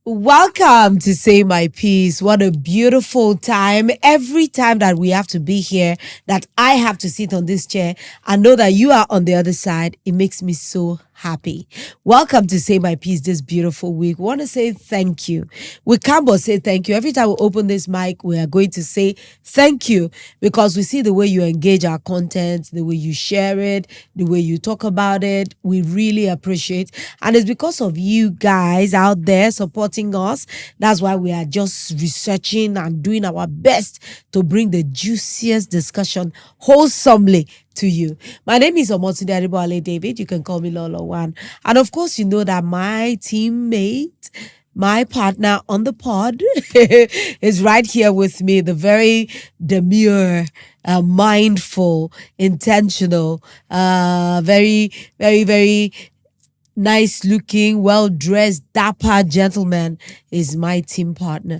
Welcome to Say My Piece. What a beautiful time. Every time that we have to be here, that I have to sit on this chair and know that you are on the other side, it makes me so happy. Welcome to Say My Piece this beautiful week. We want to say thank you. We can't but say thank you. Every time we open this mic, we are going to say thank you because we see the way you engage our content, the way you share it, the way you talk about it. We really appreciate. And it's because of you guys out there supporting us. That's why we are just researching and doing our best to bring the juiciest discussion wholesomely to you. My name is Omotunde Adeboale David. You can call me Lolo One. And of course, you know that my teammate, my partner on the pod is right here with me, the very demure, mindful, intentional, very, very, very nice looking, well dressed, dapper gentleman is my team partner.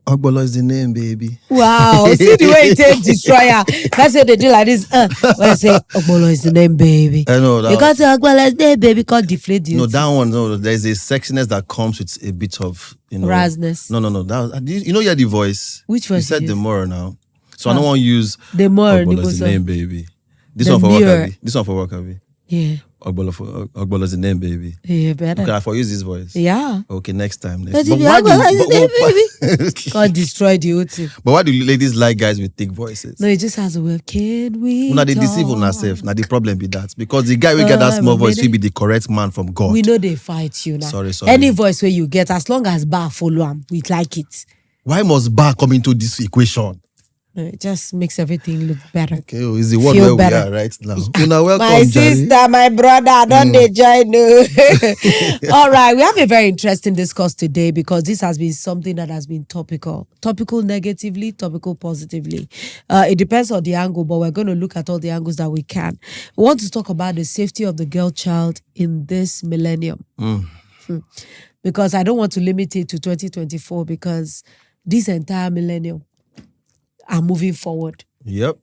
Ogbolo is the name, baby. Wow, see the way it takes destroyer. That's what they do like this. When I say Ogbolo is the name, baby. I know that. Because Ogbolo is the name, baby, called deflate duty. No, that one. No, there's a sexiness that comes with a bit of Razness. No. That you hear the voice. Which voice? You said the more now, so I don't want to use the more. Ogbolo is the name, baby. This The one for mirror. Wakabi. This one for Wakabi. Yeah. Ogbolo is the name, baby. Yeah, better. Okay, I for use this voice. Yeah. Okay, next time. But if you Ogbolo is the name, baby. God destroy the whole thing. But why do ladies like guys with thick voices? No, it just has a way. Can we? Now they deceive on ourselves. Now the problem be that because the guy will get that small voice will be the correct man from God. We know they fight you now. Sorry. Any voice where you get, as long as bar follow am, we like it. Why must bar come into this equation? No, it just makes everything look better. Okay, is the one Feel where better. we are right now. Una welcome, My Jerry. sister, my brother, don't they join you? All right, we have a very interesting discourse today because this has been something that has been topical. Topical negatively, topical positively. It depends on the angle, but we're going to look at all the angles that we can. We want to talk about the safety of the girl child in this millennium. Because I don't want to limit it to 2024 because this entire millennium are moving forward. Yep.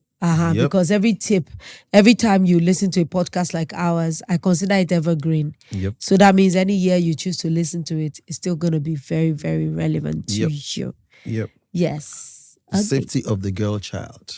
Because every time you listen to a podcast like ours, I consider it evergreen. Yep. So that means any year you choose to listen to it, it's still going to be very, very relevant to you. Yep. Yes. Okay. Safety of the girl child.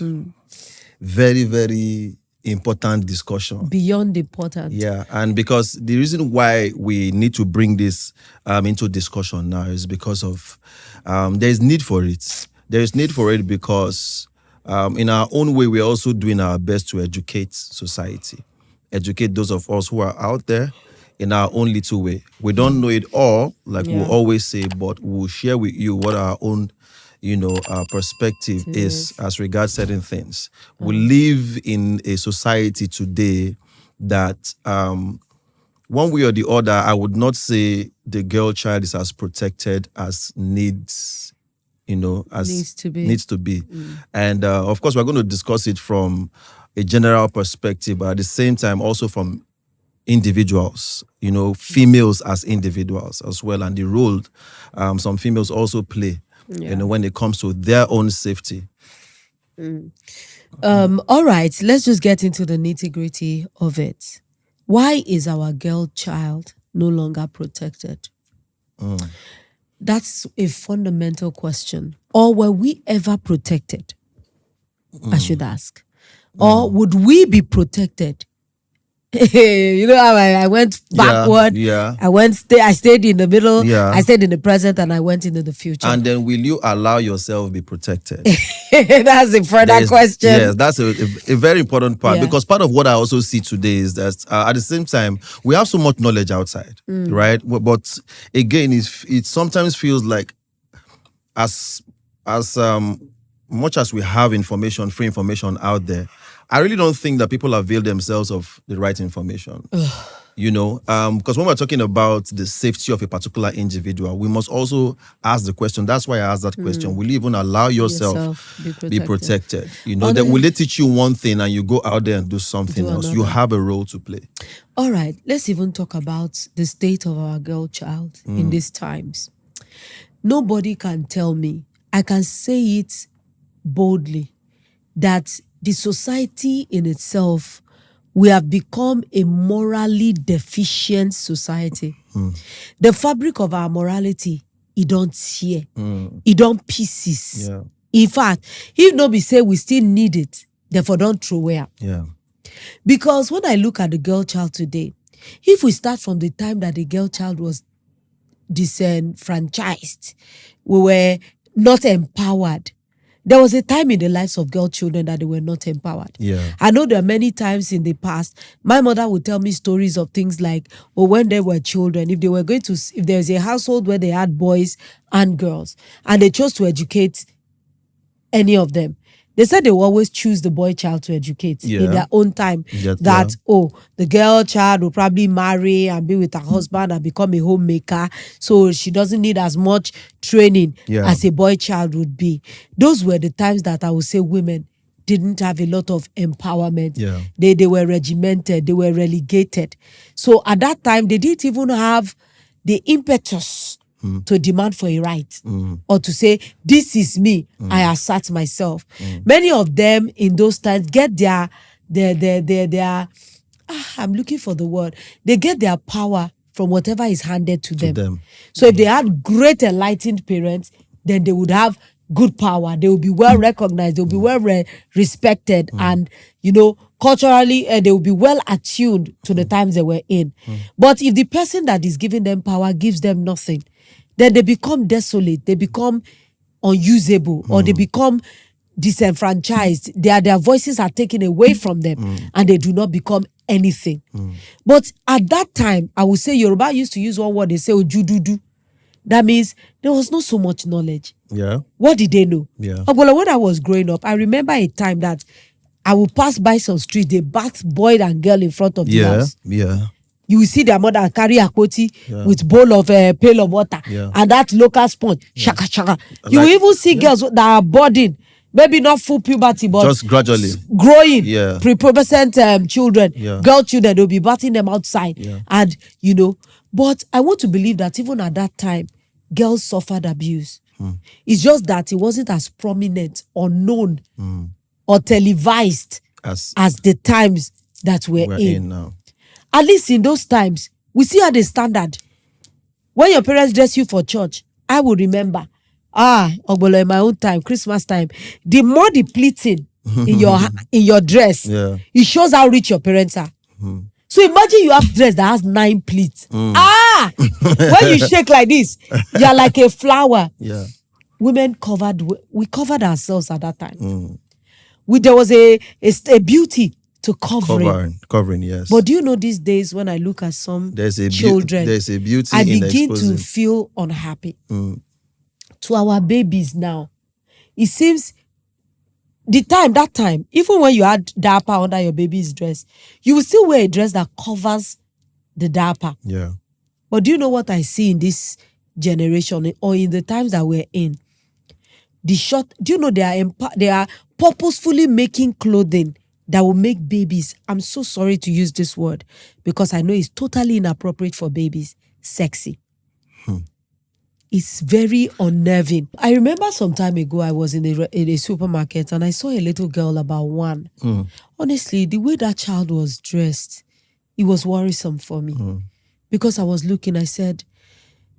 Very, very important discussion. Beyond important. Yeah, and because the reason why we need to bring this into discussion now is because of there is need for it. There is need for it because in our own way, we're also doing our best to educate society, educate those of us who are out there in our own little way. We don't know it all, like we always say, but we'll share with you what our own, our perspective is as regards certain things. We live in a society today that one way or the other, I would not say the girl child is as protected as needs needs to be. And of course, we're going to discuss it from a general perspective, but at the same time, also from individuals, females as individuals as well, and the role some females also play, when it comes to their own safety. All right, let's just get into the nitty-gritty of it. Why is our girl child no longer protected? That's a fundamental question. Or were we ever protected? I should ask. Or would we be protected? You know how I went backward. Yeah. I stayed in the middle. Yeah. I stayed in the present, and I went into the future. And then will you allow yourself be protected? That's a further question. Yes, that's a very important part because part of what I also see today is that at the same time we have so much knowledge outside, right? But again, it sometimes feels like as much as we have information, free information out there, I really don't think that people avail themselves of the right information. Because when we're talking about the safety of a particular individual, we must also ask the question. That's why I asked that question. Will you even allow yourself be protected? Will they teach you one thing and you go out there and do something else? You have a role to play. All right, let's even talk about the state of our girl child in these times. Nobody can tell me, I can say it boldly, that the society in itself we have become a morally deficient society. The fabric of our morality, it don't tear. It don't pieces. Yeah. In fact, if no be say we still need it, therefore don't throw away. Yeah. Because when I look at the girl child today, if we start from the time that the girl child was disenfranchised, we were not empowered. There was a time in the lives of girl children that they were not empowered. Yeah. I know there are many times in the past, my mother would tell me stories of things like, well, when they were children, if there's a household where they had boys and girls, and they chose to educate any of them, they said they will always choose the boy child to educate in their own time. That, the girl child will probably marry and be with her husband and become a homemaker. So she doesn't need as much training as a boy child would be. Those were the times that I would say women didn't have a lot of empowerment. Yeah. They were regimented, they were relegated. So at that time, they didn't even have the impetus to demand for a right or to say, this is me, I assert myself. Many of them in those times get their I'm looking for the word. They get their power from whatever is handed to them. So if they had great enlightened parents, then they would have good power. They will be well recognized. They will be well respected. And, culturally, they will be well attuned to the times they were in. But if the person that is giving them power gives them nothing, then they become desolate. They become unusable, or they become disenfranchised. Their voices are taken away from them, and they do not become anything. But at that time, I would say Yoruba used to use one word. They say ojududu. That means there was not so much knowledge. Yeah. What did they know? Yeah. Well, when I was growing up, I remember a time that I would pass by some street, they bath boy and girl in front of the house. Yeah. You will see their mother carry a koti with bowl of pail of water and that local sponge. Shaka shaka. You will even see girls that are budding, maybe not full puberty, but just gradually growing. Yeah. Prepubescent children, girl children, they'll be bathing them outside. And but I want to believe that even at that time, girls suffered abuse. It's just that it wasn't as prominent or known or televised as the times that we're in now. At least in those times, we see how they standard. When your parents dress you for church, I will remember. Ogbolo, in my own time, Christmas time, the more depleting in your dress, it shows how rich your parents are. So imagine you have dress that has 9 pleats. When you shake like this, you're like a flower. Yeah. Women we covered ourselves at that time. There was a beauty to covering, yes. But do you know these days when I look at some children, there's a beauty I in begin exposing. to feel unhappy. To our babies now, it seems that time, even when you had diaper under your baby's dress, you will still wear a dress that covers the diaper. Yeah. But do you know what I see in this generation or in the times that we're in? Do you know they are purposefully making clothing that will make babies, I'm so sorry to use this word because I know it's totally inappropriate for babies, sexy. It's very unnerving. I remember some time ago, I was in a supermarket and I saw a little girl about 1. Honestly, the way that child was dressed, it was worrisome for me. Because I was looking, I said,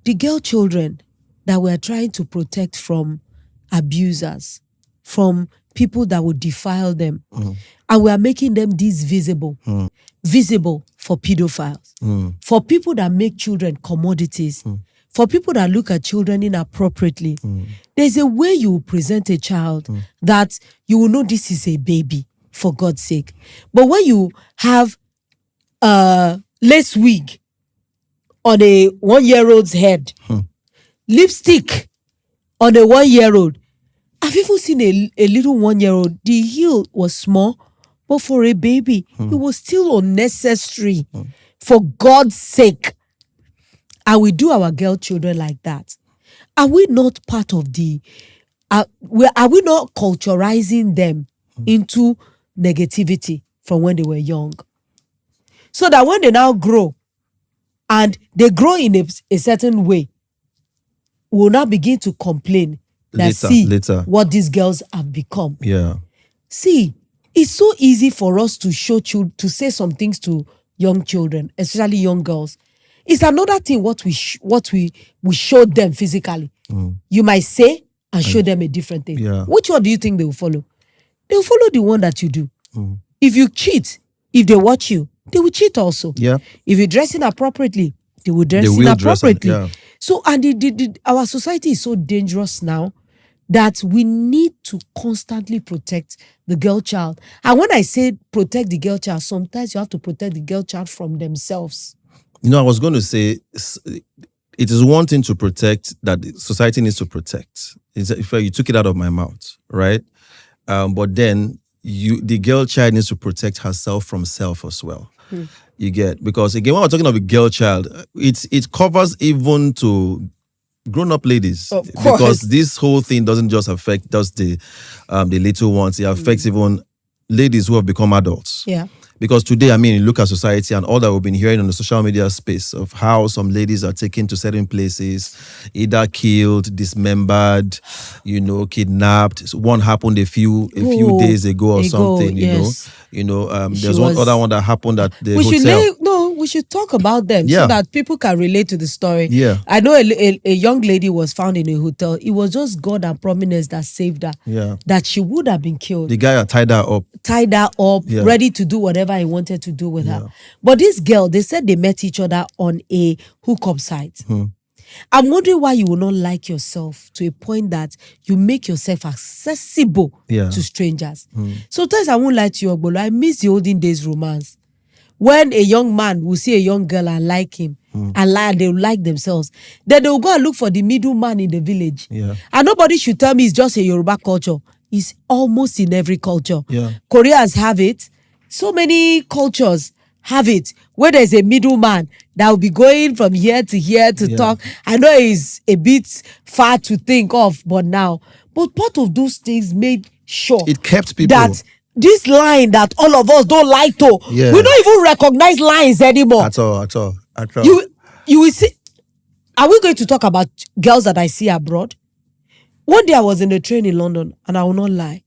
the girl children that we're trying to protect from abusers, from people that would defile them, and we are making them this visible for pedophiles, for people that make children commodities, for people that look at children inappropriately. There's a way you present a child that you will know this is a baby, for God's sake. But when you have a lace wig on a 1-year-old's head, lipstick on a 1-year-old, I've even seen a little 1-year-old, the heel was small, but for a baby, it was still unnecessary. For God's sake. And we do our girl children like that. Are we not part of are we not culturalizing them into negativity from when they were young? So that when they now grow, and they grow in a certain way, we'll now begin to complain that later. what these girls have become. Yeah. See, It's so easy for us to to say some things to young children, especially young girls. It's another thing what we show them physically. You might say and show them a different thing. Yeah. Which one do you think they will follow? They will follow the one that you do. If you cheat, if they watch you, they will cheat also. Yeah. If you're dressing appropriately, they will dress They will dress inappropriately. yeah. So, and our society is so dangerous now that we need to constantly protect the girl child. And when I say protect the girl child, sometimes you have to protect the girl child from themselves. You know, I was going to say, it is one thing to protect that the society needs to protect. If you took it out of my mouth, right? But then the girl child needs to protect herself from self as well. You get, because again, when we're talking of a girl child, it covers even to grown-up ladies, of course, because this whole thing doesn't just affect just the little ones. It affects even ladies who have become adults. Yeah. Because today, I mean, you look at society and all that we've been hearing on the social media space of how some ladies are taken to certain places, either killed, dismembered, kidnapped. So one happened a few days ago or something. Yes. There's one other one that happened at the hotel. We should talk about them Yeah. so that people can relate to the story. Yeah. I know a young lady was found in a hotel. It was just God and prominence that saved her. Yeah. That she would have been killed. The guy had tied her up, yeah, ready to do whatever he wanted to do with Yeah. her. But this girl, they said they met each other on a hookup site. I'm wondering why you will not like yourself to a point that you make yourself accessible Yeah. to strangers. Sometimes I won't lie to you, Ogbolo, I miss the olden days romance. When a young man will see a young girl and like him, and they will like themselves, then they will go and look for the middle man in the village. Yeah. And nobody should tell me it's just a Yoruba culture. It's almost in every culture. Yeah. Koreans have it. So many cultures have it, where there's a middleman that will be going from here to here to talk. I know it's a bit far to think of, but part of those things made sure it kept people. that this line that all of us don't like to, Yeah. we don't even recognize lines anymore. At all. You will see. Are we going to talk about girls that I see abroad? One day I was in a train in London, and I will not lie.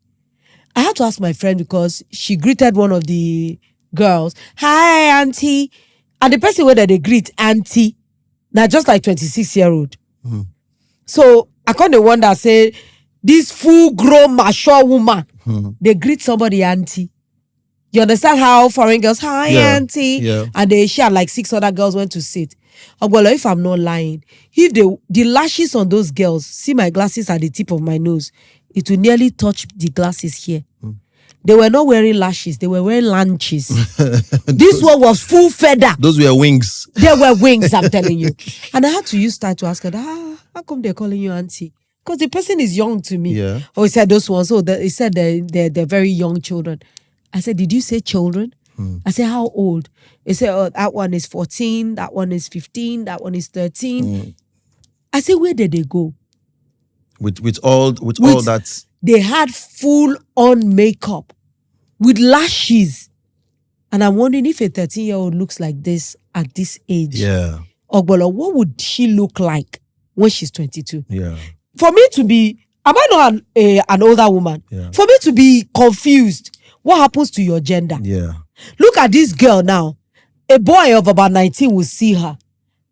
I had to ask my friend because she greeted one of the girls. Hi, auntie. And the person where they greet auntie, now just like 26-year-old. So I kind of wonder, say, this full-grown, mature woman, they greet somebody auntie. You understand how foreign girls, hi, auntie. Yeah. And she had like 6 other girls went to sit. Well, if I'm not lying, if the lashes on those girls, see my glasses at the tip of my nose, it will nearly touch the glasses here. They were not wearing lashes, they were wearing lanches. This one was full feather. Those were wings. They were wings, I'm telling you. And I had to use time to ask her, how come they're calling you auntie? Because the person is young to me. Yeah. Oh, he said those ones. He said they're very young children. I said, did you say children? I said, how old? He said, oh, that one is 14, that one is 15, that one is 13. I said, where did they go? With all that. They had full on makeup with lashes. And I'm wondering if a 13-year-old looks like this at this age. Yeah. Ogbolo, what would she look like when she's 22? Yeah. For me to be, am I not an older woman? Yeah. For me to be confused, what happens to your gender? Yeah. Look at this girl now. A boy of about 19 will see her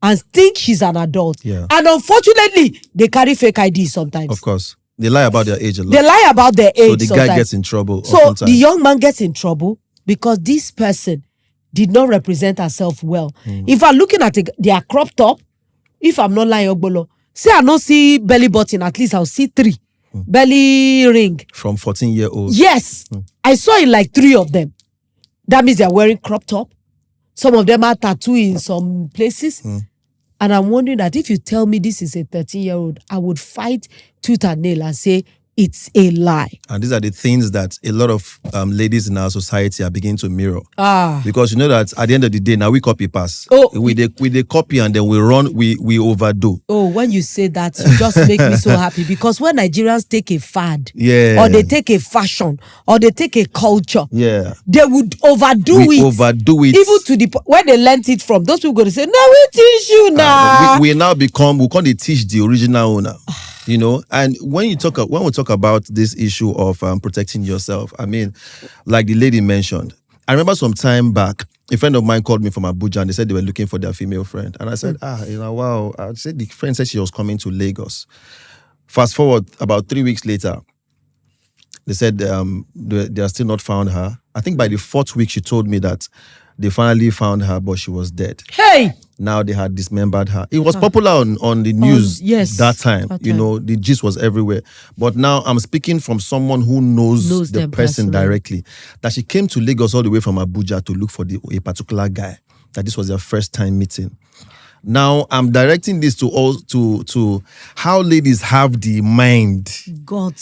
and think she's an adult. Yeah. And unfortunately, they carry fake ID sometimes. Of course. They lie about their age a lot. They lie about their age. So the sometimes. guy gets in trouble. So oftentimes. the young man gets in trouble because this person did not represent herself well. If I'm looking at their crop top, if I'm not lying, Ogbolo, say I don't see belly button, at least I'll see 3. Belly ring. From 14-year-olds. Yes. I saw it like 3 of them. That means they're wearing crop top. Some of them are tattooed in some places. And I'm wondering that if you tell me this is a 13-year-old, I would fight tooth and nail and say it's a lie. And these are the things that a lot of ladies in our society are beginning to mirror. Because you know that at the end of the day, now we copy pass. We they copy and then we run, we overdo. Oh, when you say that, you just make me so happy. Because when Nigerians take a fad, Yeah. or they take a fashion, or they take a culture, Yeah. they would overdo it. Overdo it. Even to the where they learnt it from. Those people going to say, no, we teach you now. We now become, we can't teach the original owner. You know, and when we talk about this issue of protecting yourself, I mean, like the lady mentioned, I remember some time back, a friend of mine called me from Abuja and they said they were looking for their female friend. And I said, wow. I said the friend said she was coming to Lagos. Fast forward about 3 weeks later, they said they are still not found her. I think by the 4th week, she told me that they finally found her, but she was dead. Hey! Now they had dismembered her. It was popular on the news that time. You know, the gist was everywhere. But now I'm speaking from someone who knows the person directly. That she came to Lagos all the way from Abuja to look for a particular guy. That this was their first time meeting. Now I'm directing this to how ladies have the mind. God.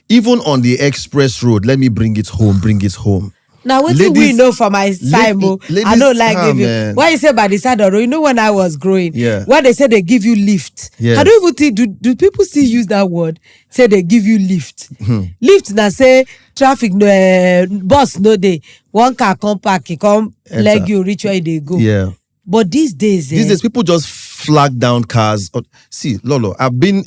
Even on the express road, let me bring it home. Now, what do we know from my side? I don't like giving. Why you say by the side of the road? You know, when I was growing, when they say they give you lift, I don't even think, do people still use that word? Say they give you lift. Lift, now say traffic, bus, no day. One car come park, he come leg you, reach where they go. Yeah. But these days, people just flag down cars. See, Lolo, I've been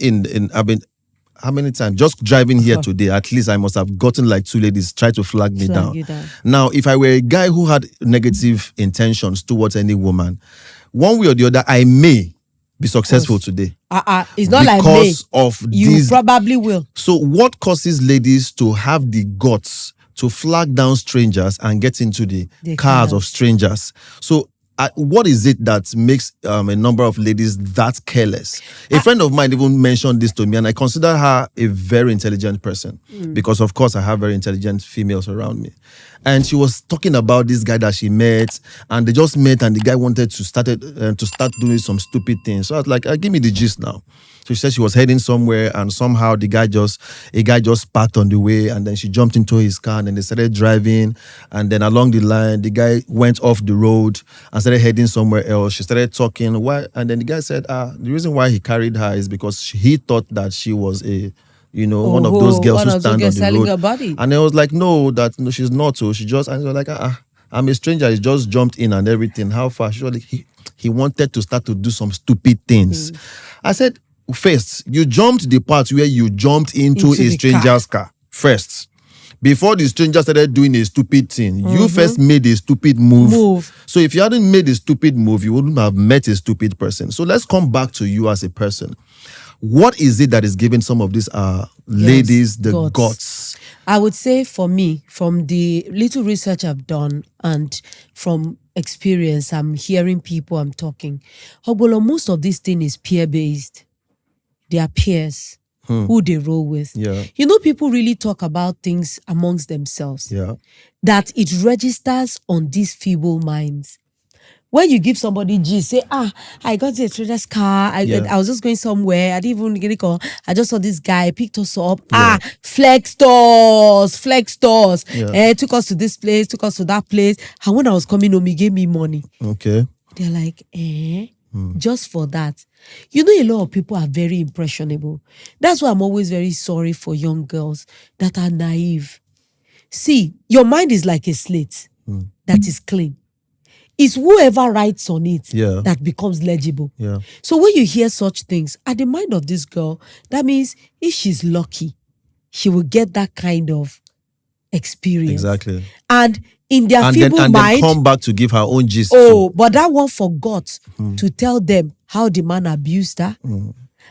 how many times? Just driving here today, at least I must have gotten like 2 ladies try to flag me down. Now, if I were a guy who had negative intentions towards any woman, one way or the other, I may be successful today. It's not like me. Because of you probably will. So what causes ladies to have the guts to flag down strangers and get into the cars of strangers? So what is it that makes a number of ladies that careless? A friend of mine even mentioned this to me, and I consider her a very intelligent person because, of course, I have very intelligent females around me. And she was talking about this guy that she met, and they just met, and the guy wanted to start doing some stupid things. So I was like, give me the gist now. So she said she was heading somewhere, and somehow a guy just parked on the way, and then she jumped into his car, and then they started driving, and then along the line, the guy went off the road and started heading somewhere else. She started talking, why? And then the guy said, the reason why he carried her is because he thought that she was one of those girls who stand on the road. And I was like, no, she's not. So she just, and he was like, I'm a stranger. He just jumped in and everything. How far? She was like, he wanted to start to do some stupid things. I said, first, you jumped the part where you jumped into a stranger's car first. Before the stranger started doing a stupid thing, you first made a stupid move. So if you hadn't made a stupid move, you wouldn't have met a stupid person. So let's come back to you as a person. What is it that is giving some of these ladies the guts? I would say for me, from the little research I've done and from experience, I'm hearing people, I'm talking. Most of this thing is peer-based. They are peers who they roll with. You know, people really talk about things amongst themselves. That it registers on these feeble minds. When you give somebody G, say, I got a trader's car. I was just going somewhere. I didn't even get a call. I just saw this guy, picked us up. Flex stores. Took us to this place, took us to that place. And when I was coming home, he gave me money. Okay. They're like, just for that. You know, a lot of people are very impressionable. That's why I'm always very sorry for young girls that are naive. See, your mind is like a slate that is clean. It's whoever writes on it that becomes legible. So when you hear such things, at the mind of this girl, that means if she's lucky, she will get that kind of experience. Exactly. And in their feeble mind, then come back to give her own gist. But that one forgot to tell them how the man abused her,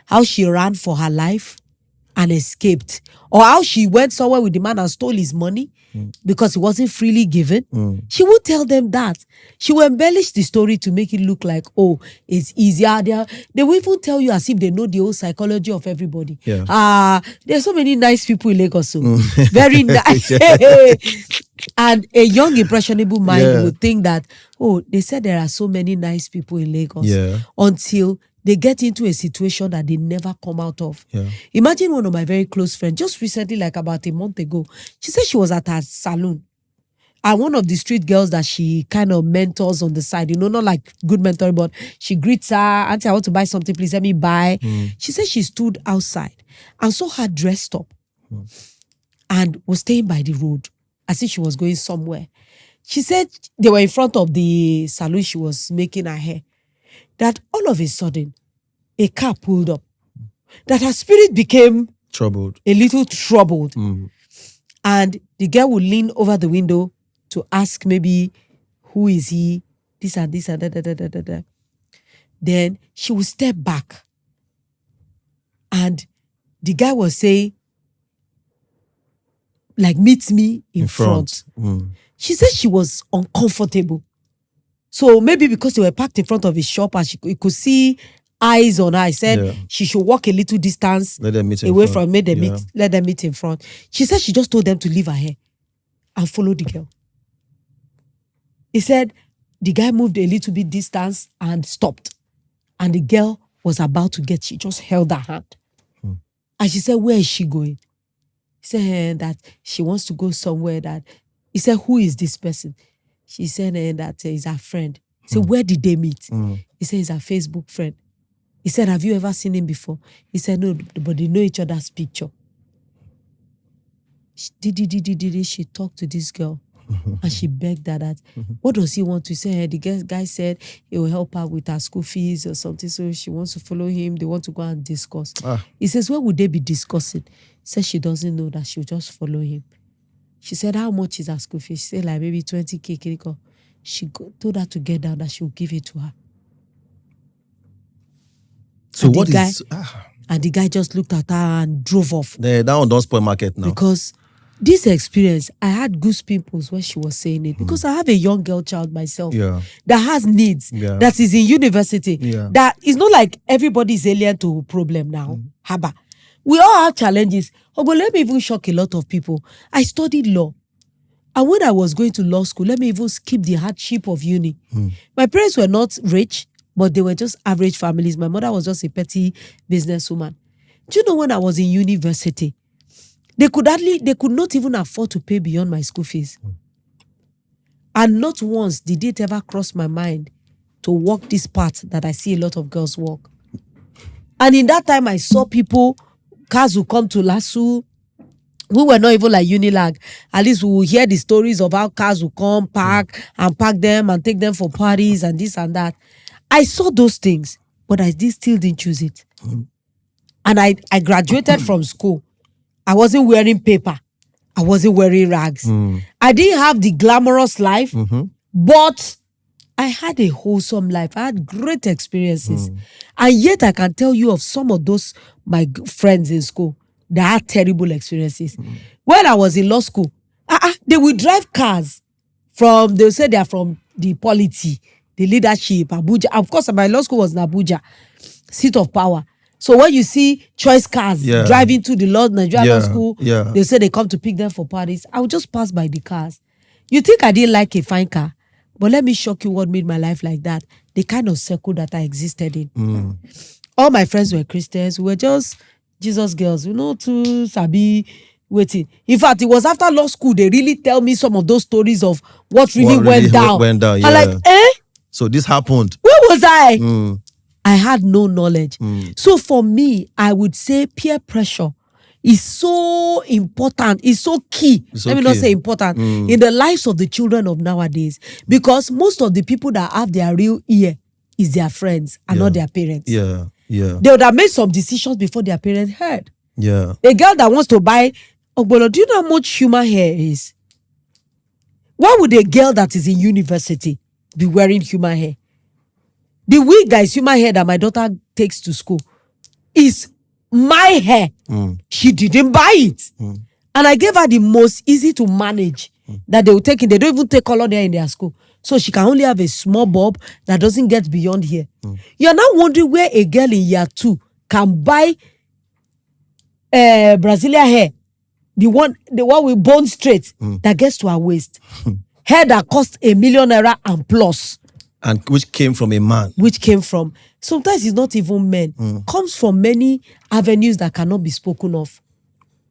how she ran for her life and escaped, or how she went somewhere with the man and stole his money because it wasn't freely given. She won't tell them that. She will embellish the story to make it look like, it's easier. They will even tell you as if they know the whole psychology of everybody. There's so many nice people in Lagos. So very nice. And a young impressionable mind would think that, they said there are so many nice people in Lagos until they get into a situation that they never come out of. Imagine one of my very close friends, just recently, like about a month ago, she said she was at her salon. And one of the street girls that she kind of mentors on the side, not like good mentoring, but she greets her, auntie, I want to buy something, please let me buy. She said she stood outside and saw her dressed up and was staying by the road as if she was going somewhere. She said they were in front of the salon she was making her hair. That all of a sudden, a car pulled up. that her spirit became troubled. a little troubled. And the girl would lean over the window to ask maybe, who is he? This and this and that. Then she would step back. And the guy was saying, like, meet me in front. She said she was uncomfortable. So maybe because they were parked in front of his shop and he could see eyes on her, I said she should walk a little distance Let them meet away from let them meet in front. She said she just told them to leave her here and follow the girl. He said the guy moved a little bit distance and stopped. And the girl was about to get, she just held her hand. And she said, where is she going? He said that she wants to go somewhere that, he said, who is this person? She said that is her friend. He said, where did they meet? He said, he's her Facebook friend. He said, have you ever seen him before? He said, no, but they know each other's picture. She talked to this girl and she begged her that, what does he want to say? The guy said he will help her with her school fees or something, so she wants to follow him. They want to go and discuss. He says, what would they be discussing? He said she doesn't know, that she'll just follow him. She said, how much is her school fee? She said, like maybe 20K. She told her to get down, that she'll give it to her. So and what is... And the guy just looked at her and drove off. That one don't spoil market now. Because this experience, I had goose pimples when she was saying it. Because I have a young girl child myself that has needs, that is in university. That is not like everybody is alien to problem now. Haba. We all have challenges. Oh, but let me even shock a lot of people. I studied law. And when I was going to law school, let me even skip the hardship of uni. My parents were not rich, but they were just average families. My mother was just a petty businesswoman. Do you know when I was in university, they could not even afford to pay beyond my school fees. And not once did it ever cross my mind to walk this path that I see a lot of girls walk. And in that time, I saw people, cars would come to Lasso. We were not even like Unilag. At least we would hear the stories of how cars would come, park them and take them for parties and this and that. I saw those things, but I still didn't choose it. And I graduated from school. I wasn't wearing paper. I wasn't wearing rags. I didn't have the glamorous life, but I had a wholesome life. I had great experiences. And yet I can tell you of some of those, my friends in school, that had terrible experiences. When I was in law school, they would drive cars they'll say they're from the polity, the leadership, Abuja. Of course, my law school was in Abuja, seat of power. So when you see choice cars driving to the Nigerian law school, they say they come to pick them for parties. I would just pass by the cars. You think I didn't like a fine car? But let me shock you what made my life like that. The kind of circle that I existed in. All my friends were Christians. We were just Jesus girls. To sabi waiting. In fact, it was after law school, they really tell me some of those stories of what really went down. I'm like, So this happened. Where was I? I had no knowledge. So for me, I would say peer pressure is so important. It's so key. Let me not say important in the lives of the children of nowadays, because most of the people that have their real ear is their friends and not their parents. They would have made some decisions before their parents heard. A girl that wants to buy Ogbolo, do you know how much human hair is? Why would a girl that is in university be wearing human hair? The wig that is human hair that my daughter takes to school is my hair. She didn't buy it. And I gave her the most easy to manage that they will take in. They don't even take color there in their school. So she can only have a small bob that doesn't get beyond here. You're now wondering where a girl in year 2 can buy Brazilian hair, the one with bone straight that gets to her waist. Hair that costs ₦1 million and plus. And which came from a man. Sometimes it's not even men. Comes from many avenues that cannot be spoken of.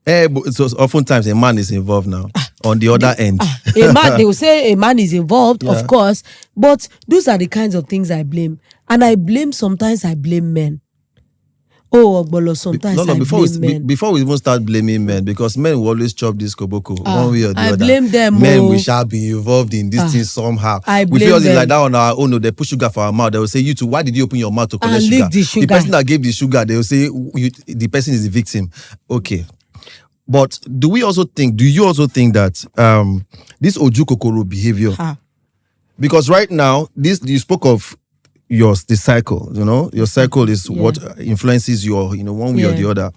So oftentimes a man is involved now. On the other end. A man, they will say a man is involved, of course. But those are the kinds of things I blame. And sometimes I blame men. Oh, Ogbolo, sometimes I blame men. Before we even start blaming men, because men will always chop this koboko one way or the I other. blame them. Men, we shall be involved in this thing somehow. I We blame feel them. like that on our own. No, they put sugar for our mouth. They will say, "You too. Why did you open your mouth to collect sugar?" Lick the sugar. The person that gave the sugar, they will say, "The person is the victim." Okay, but do you also think that this oju kokoro behavior? Because right now, you spoke of the cycle, your cycle is what influences your, one way or the other.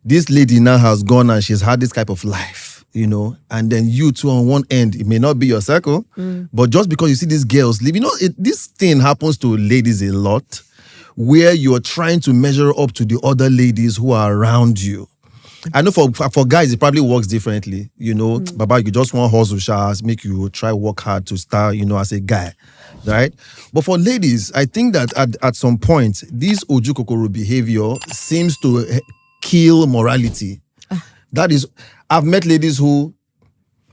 This lady now has gone and she's had this type of life, and then you too on one end, it may not be your cycle, but just because you see these girls live, this thing happens to ladies a lot, where you're trying to measure up to the other ladies who are around you. I know for guys, it probably works differently. Baba, you just want hustle showers, make you try work hard to start, as a guy, right? But for ladies, I think that at some point, this oju kokoro behavior seems to kill morality. That is, I've met ladies who,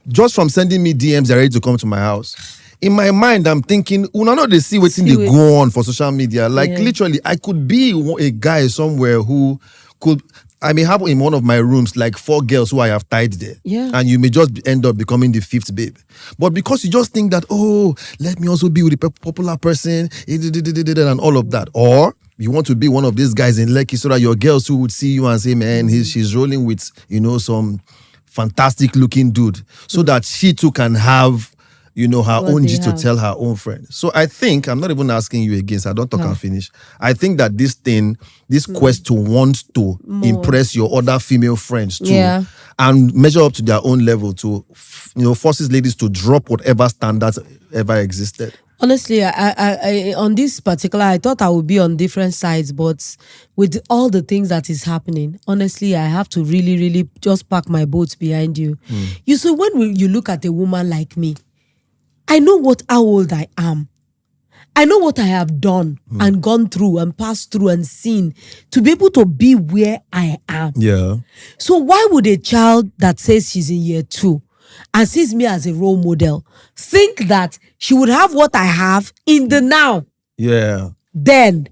just from sending me DMs, they're ready to come to my house. In my mind, I'm thinking, know they see what they go on for social media. Like literally, I could be a guy somewhere who could. I may have in one of my rooms like 4 girls who I have tied there. Yeah. And you may just end up becoming the 5th babe. But because you just think that, let me also be with the popular person, and all of that. Or you want to be one of these guys in Lekki so that your girls who would see you and say, man, she's rolling with, some fantastic looking dude. So that she too can have, her own gist to tell her own friend. So I think, I'm not even asking you again, so I don't talk and finish. I think that this quest to want to impress your other female friends too, and measure up to their own level to, forces ladies to drop whatever standards ever existed. Honestly, I on this particular, I thought I would be on different sides, but with all the things that is happening, honestly, I have to really, really just park my boat behind you. You see, when you look at a woman like me, I know how old I am. I know what I have done and gone through and passed through and seen to be able to be where I am. Yeah. So why would a child that says she's in year 2 and sees me as a role model think that she would have what I have in the now? Yeah. Then,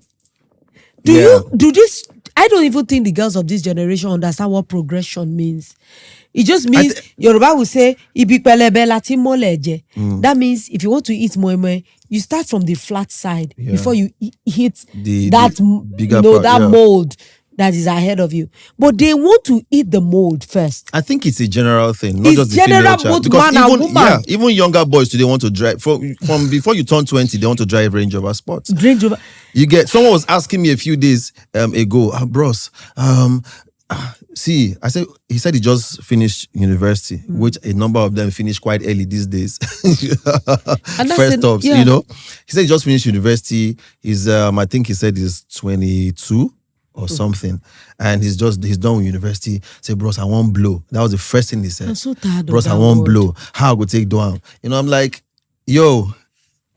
do this? I don't even think the girls of this generation understand what progression means. It just means Yoruba will say ibi pelebe lati moleje. That means if you want to eat moimoi, you start from the flat side before you hit that bigger part, mold that is ahead of you. But they want to eat the mold first. I think it's a general thing, not It's just the general, female child. both Because man and woman. Even younger boys today want to drive from before you turn 20, they want to drive Range Rover Sports. Range Rover. Someone was asking me a few days ago, bros, see, he said he just finished university, which a number of them finish quite early these days. First stops, He said he just finished university. He's I think he said he's 22 or something, and he's done with university. Say, bros, I won't blow. That was the first thing he said. I'm so tired of bros, that I won't word. blow. How I go take down? I'm like, yo,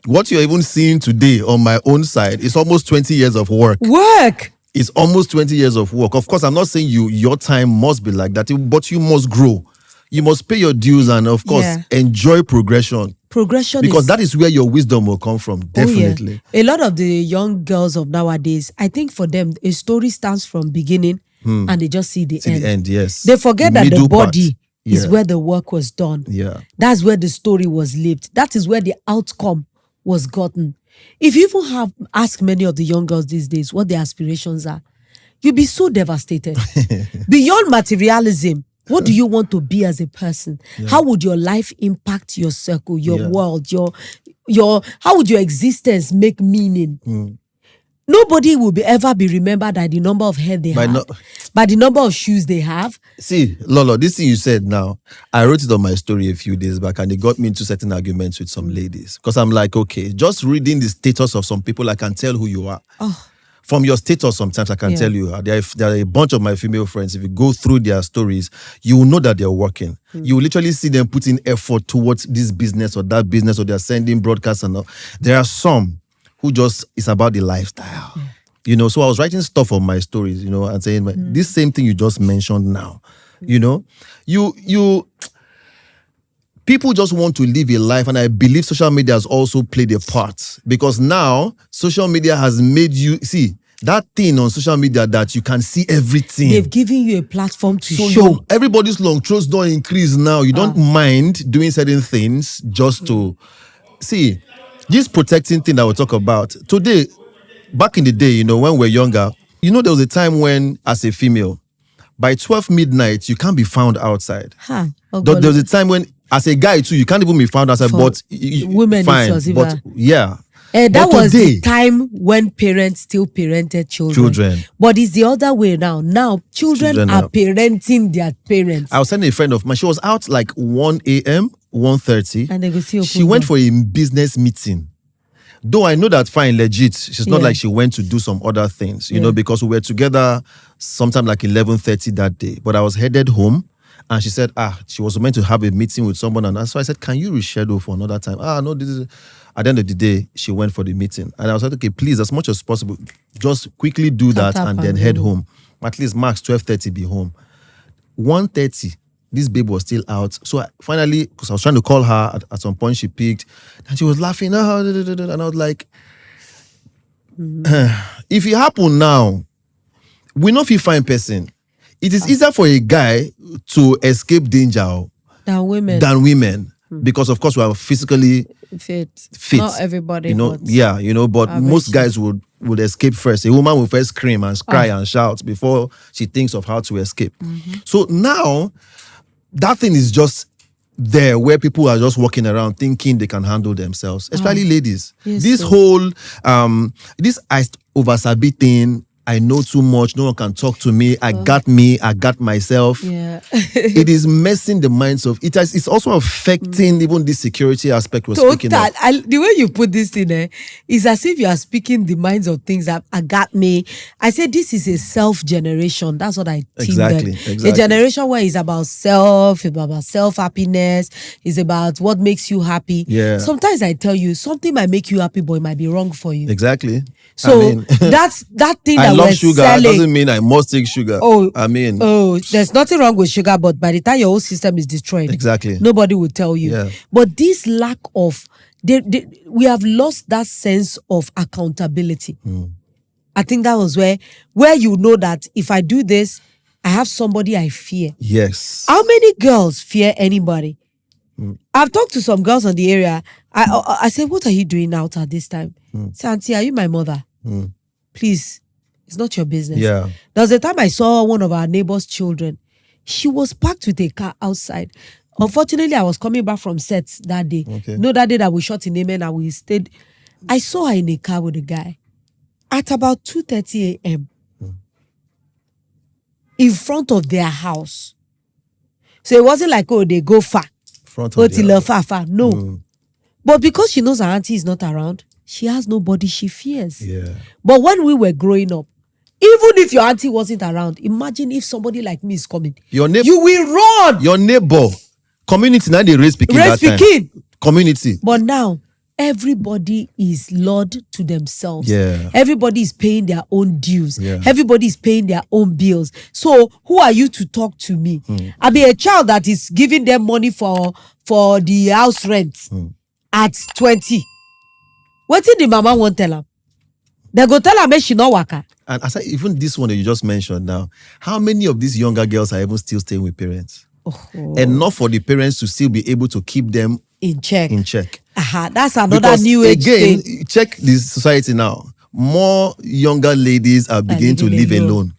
what you're even seeing today on my own side is almost 20 years of work. It's almost 20 years of work. Of course, I'm not saying your time must be like that, but you must grow. You must pay your dues and, of course, enjoy progression. Because that is where your wisdom will come from, definitely. A lot of the young girls of nowadays, I think for them, a story starts from beginning and they just see the end. The end, yes. They forget that the body is Yeah. where the work was done. Yeah. That's where the story was lived. That is where the outcome was gotten. If you even ask many of the young girls these days what their aspirations are, you'll be so devastated. Beyond materialism, what do you want to be as a person? Yeah. How would your life impact your circle, your Yeah. world, your how would your existence make meaning? Nobody will ever be remembered by the number of hair they have, by the number of shoes they have. See, Lolo, this thing you said now, I wrote it on my story a few days back, and it got me into certain arguments with some ladies. Because I'm like, okay, just reading the status of some people, I can tell who you are. From your status, sometimes I can tell you, there are a bunch of my female friends. If you go through their stories, you will know that they're working. You will literally see them putting effort towards this business or that business, or they're sending broadcasts and all. There are some who just, it's about the lifestyle. So I was writing stuff on my stories, and saying, this same thing you just mentioned now, people just want to live a life, and I believe social media has also played a part, because now social media has made you see. that thing on social media that you can see everything. They've given you a platform to So show. everybody's long throats don't increase now. You don't mind doing certain things just to see this protecting thing that we'll talk about today. Back in the day, you know, when we're younger, you know, there was a time when, as a female, by 12 midnight, you can't be found outside. There was a time when, as a guy too, you can't even be found outside. But women, fine. But yeah. That but was today, the time when parents still parented children. But it's the other way now. Now, children are parenting their parents. I was telling a friend of mine, she was out like 1 a.m., 1:30. And they go see she went for a business meeting. Though I know that fine, legit. She's not like she went to do some other things, you know, because we were together sometime like 11:30 that day. But I was headed home. And she said, she was meant to have a meeting with someone. And so I said, can you reschedule for another time? No, this is... At the end of the day, she went for the meeting. And I was like, okay, please, as much as possible, just quickly do that and then head home. At least max 12:30 be home. 1:30, this babe was still out. So finally, because I was trying to call her, at some point she picked. And she was laughing. And I was like, if it happen now, we know if you find person. It is easier for a guy to escape danger than women. Because of course we are physically fit. Not everybody, you know. Yeah, you know. But most guys would escape first. A woman will first scream and cry and shout before she thinks of how to escape. So now that thing is just there, where people are just walking around thinking they can handle themselves, especially ladies. Yes, this whole this over sabi thing. I know too much. No one can talk to me. I got myself. Yeah. It is messing the minds of it. It's also affecting even this security aspect we're speaking of. The way you put this in is as if you are speaking the minds of things that got me. I said this is a self generation. That's what I think. Exactly. A generation where it's about self, it's about self happiness, it's about what makes you happy. Yeah. Sometimes I tell you something might make you happy, but it might be wrong for you. Exactly. So that's that thing I that love we're sugar. selling. Doesn't mean I must take sugar. There's nothing wrong with sugar, but by the time your whole system is destroyed, exactly, nobody will tell you. Yeah. But this lack of, we have lost that sense of accountability. I think that was where you know that if I do this, I have somebody I fear. Yes. How many girls fear anybody? I've talked to some girls on the area. I said, what are you doing out at this time? Say, Auntie, are you my mother? Please, it's not your business. Yeah. There was a time I saw one of our neighbor's children. She was parked with a car outside. Unfortunately, I was coming back from sets that day. Okay. No, that day that we shot in Amen and we stayed. I saw her in a car with a guy at about 2:30 a.m. in front of their house. So it wasn't like, they go far. Far. No. But because she knows her auntie is not around, she has nobody she fears. Yeah. But when we were growing up, even if your auntie wasn't around, imagine if somebody like me is coming. Your neighbor, you will run. Your neighbor, community, now they raise speaking. Community. But now, everybody is Lord to themselves. Yeah. Everybody is paying their own dues. Yeah. Everybody is paying their own bills. So who are you to talk to me? I'll be a child that is giving them money for the house rent at 20. What did the mama won't tell her? They go tell her make she not work. And aside, even this one that you just mentioned now, how many of these younger girls are even still staying with parents? Enough for the parents to still be able to keep them in check. That's another because new age again, thing. Check this society now. More younger ladies are beginning to live alone.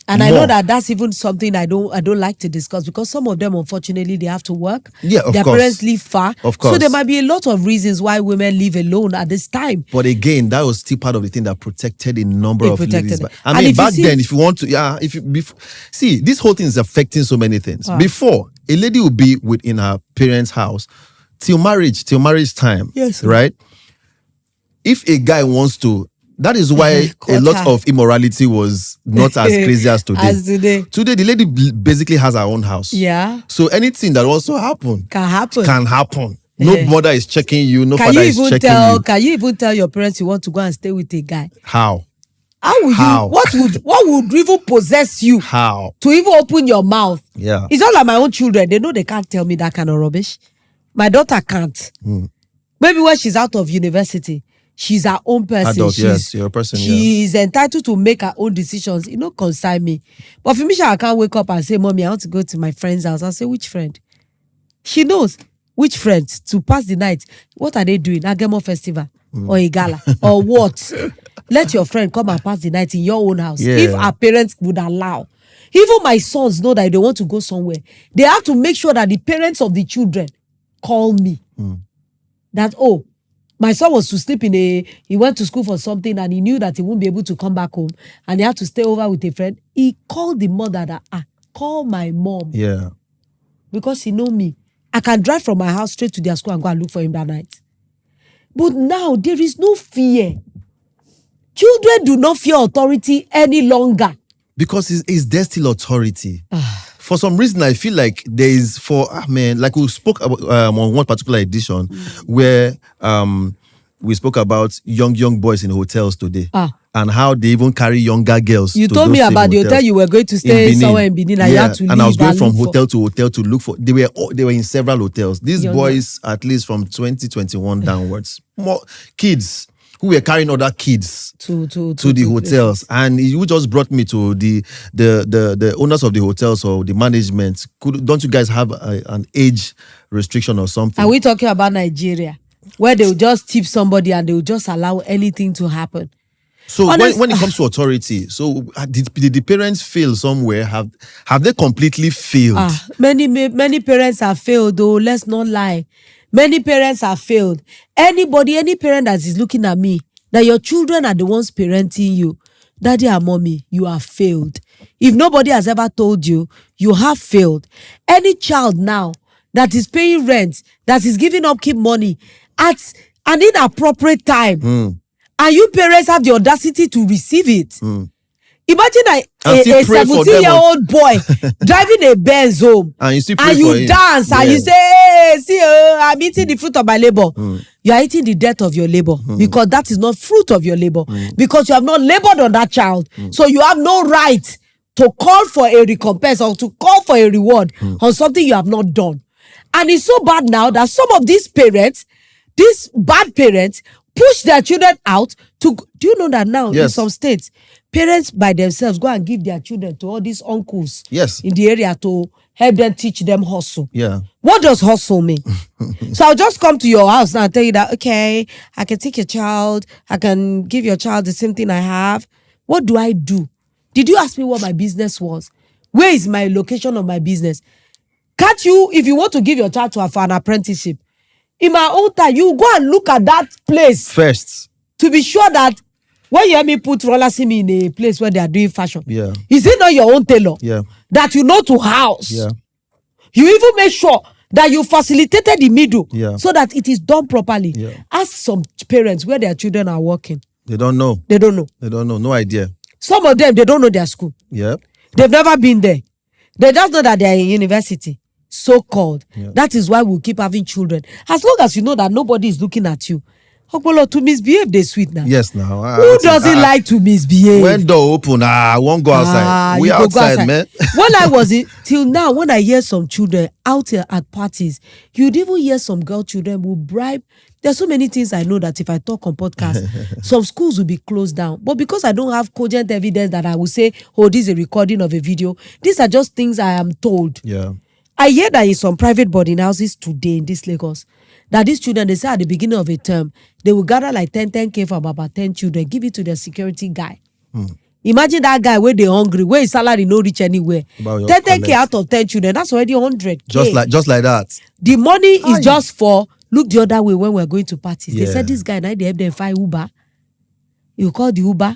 And more. I know that that's even something I don't like to discuss because some of them, unfortunately, they have to work. Yeah, of Their course. parents live far. Of course. So there might be a lot of reasons why women live alone at this time. But again, that was still part of the thing that protected a number of ladies. I mean, back then, if you want to, see, this whole thing is affecting so many things. Wow. Before, a lady would be within her parents' house till marriage time. Yes. Right? If a guy wants to, that is why a lot of immorality was not as crazy as today. Today, the lady basically has her own house. Yeah. So anything that also can happen. No mother is checking you. No father is checking you. Can you even tell your parents you want to go and stay with a guy? How? How would you? What would even possess you? How? To even open your mouth? Yeah. It's not like my own children. They know they can't tell me that kind of rubbish. My daughter can't. Maybe when she's out of university, she's her own person. Adult, yes, you're a person. She's entitled to make her own decisions. It don't concern me. But for me, I can't wake up and say, Mommy, I want to go to my friend's house. I'll say, which friend? She knows which friends to pass the night. What are they doing? A Gemo festival or a gala or what? Let your friend come and pass the night in your own house. Yeah. If our parents would allow. Even my sons know that they want to go somewhere. They have to make sure that the parents of the children call me. That, oh, my son was to sleep he went to school for something and he knew that he wouldn't be able to come back home and he had to stay over with a friend. He called the mother that, call my mom. Yeah. Because he know me. I can drive from my house straight to their school and go and look for him that night. But now there is no fear. Children do not fear authority any longer. Because it's there still authority. For some reason, I feel like there is like we spoke about on one particular edition where we spoke about young boys in hotels today. And how they even carry younger girls. You told me about the hotel you were going to stay somewhere in Benin. And you had to leave. And I was going from hotel to hotel to look for. They were in several hotels. These boys, at least from 2021 downwards, more kids who were carrying other kids to the hotels. And you just brought me to the owners of the hotels or the management. Don't you guys have an age restriction or something? Are we talking about Nigeria, where they will just tip somebody and they will just allow anything to happen? So when it comes to authority, so did the parents fail somewhere? Have they completely failed? Many parents have failed, though. Let's not lie. Many parents have failed. Any parent that is looking at me, that your children are the ones parenting you, daddy and mommy, you have failed. If nobody has ever told you, you have failed. Any child now that is paying rent, that is giving upkeep money at an inappropriate time, and you parents have the audacity to receive it. Imagine a 17-year-old boy driving a Benz home and you dance and you say, hey, see, I'm eating the fruit of my labor. You are eating the death of your labor because that is not fruit of your labor because you have not labored on that child. So you have no right to call for a recompense or to call for a reward on something you have not done. And it's so bad now that some of these parents, these bad parents, push their children out to. Do you know that now in some states, parents by themselves go and give their children to all these uncles in the area to help them teach them hustle? Yeah. What does hustle mean? So I'll just come to your house now and tell you that, okay, I can take your child, I can give your child the same thing I have. What do I do? Did you ask me what my business was? Where is my location of my business? Can't you, if you want to give your child for an apprenticeship, in my own time, you go and look at that place first to be sure that when you hear me put roller sim in a place where they are doing fashion, is it not your own tailor that you know to house? You even make sure that you facilitated the middle so that it is done properly. Ask some parents where their children are working. They don't know. They don't know. They don't know. No idea. Some of them, they don't know their school. They've never been there. They just know that they are in university. So-called. That is why we'll keep having children. As long as you know that nobody is looking at you. Okpolo, to misbehave, they sweet now. Yes, now. Who doesn't like to misbehave? When door open, I won't go outside. We outside, man. When I was till now, when I hear some children out here at parties, you'd even hear some girl children will bribe. There's so many things I know that if I talk on podcast, some schools will be closed down. But because I don't have cogent evidence that I will say, oh, this is a recording of a video, these are just things I am told. I hear that in some private boarding houses today in this Lagos, that these children, they say at the beginning of a term, they will gather like 10K from about 10 children, give it to their security guy. Imagine that guy where they hungry, where his salary no reach anywhere. 10K out of 10 children, that's already 100K. Just like that. The money is just for, look the other way when we're going to parties. They said this guy, now they help them find Uber. You call the Uber,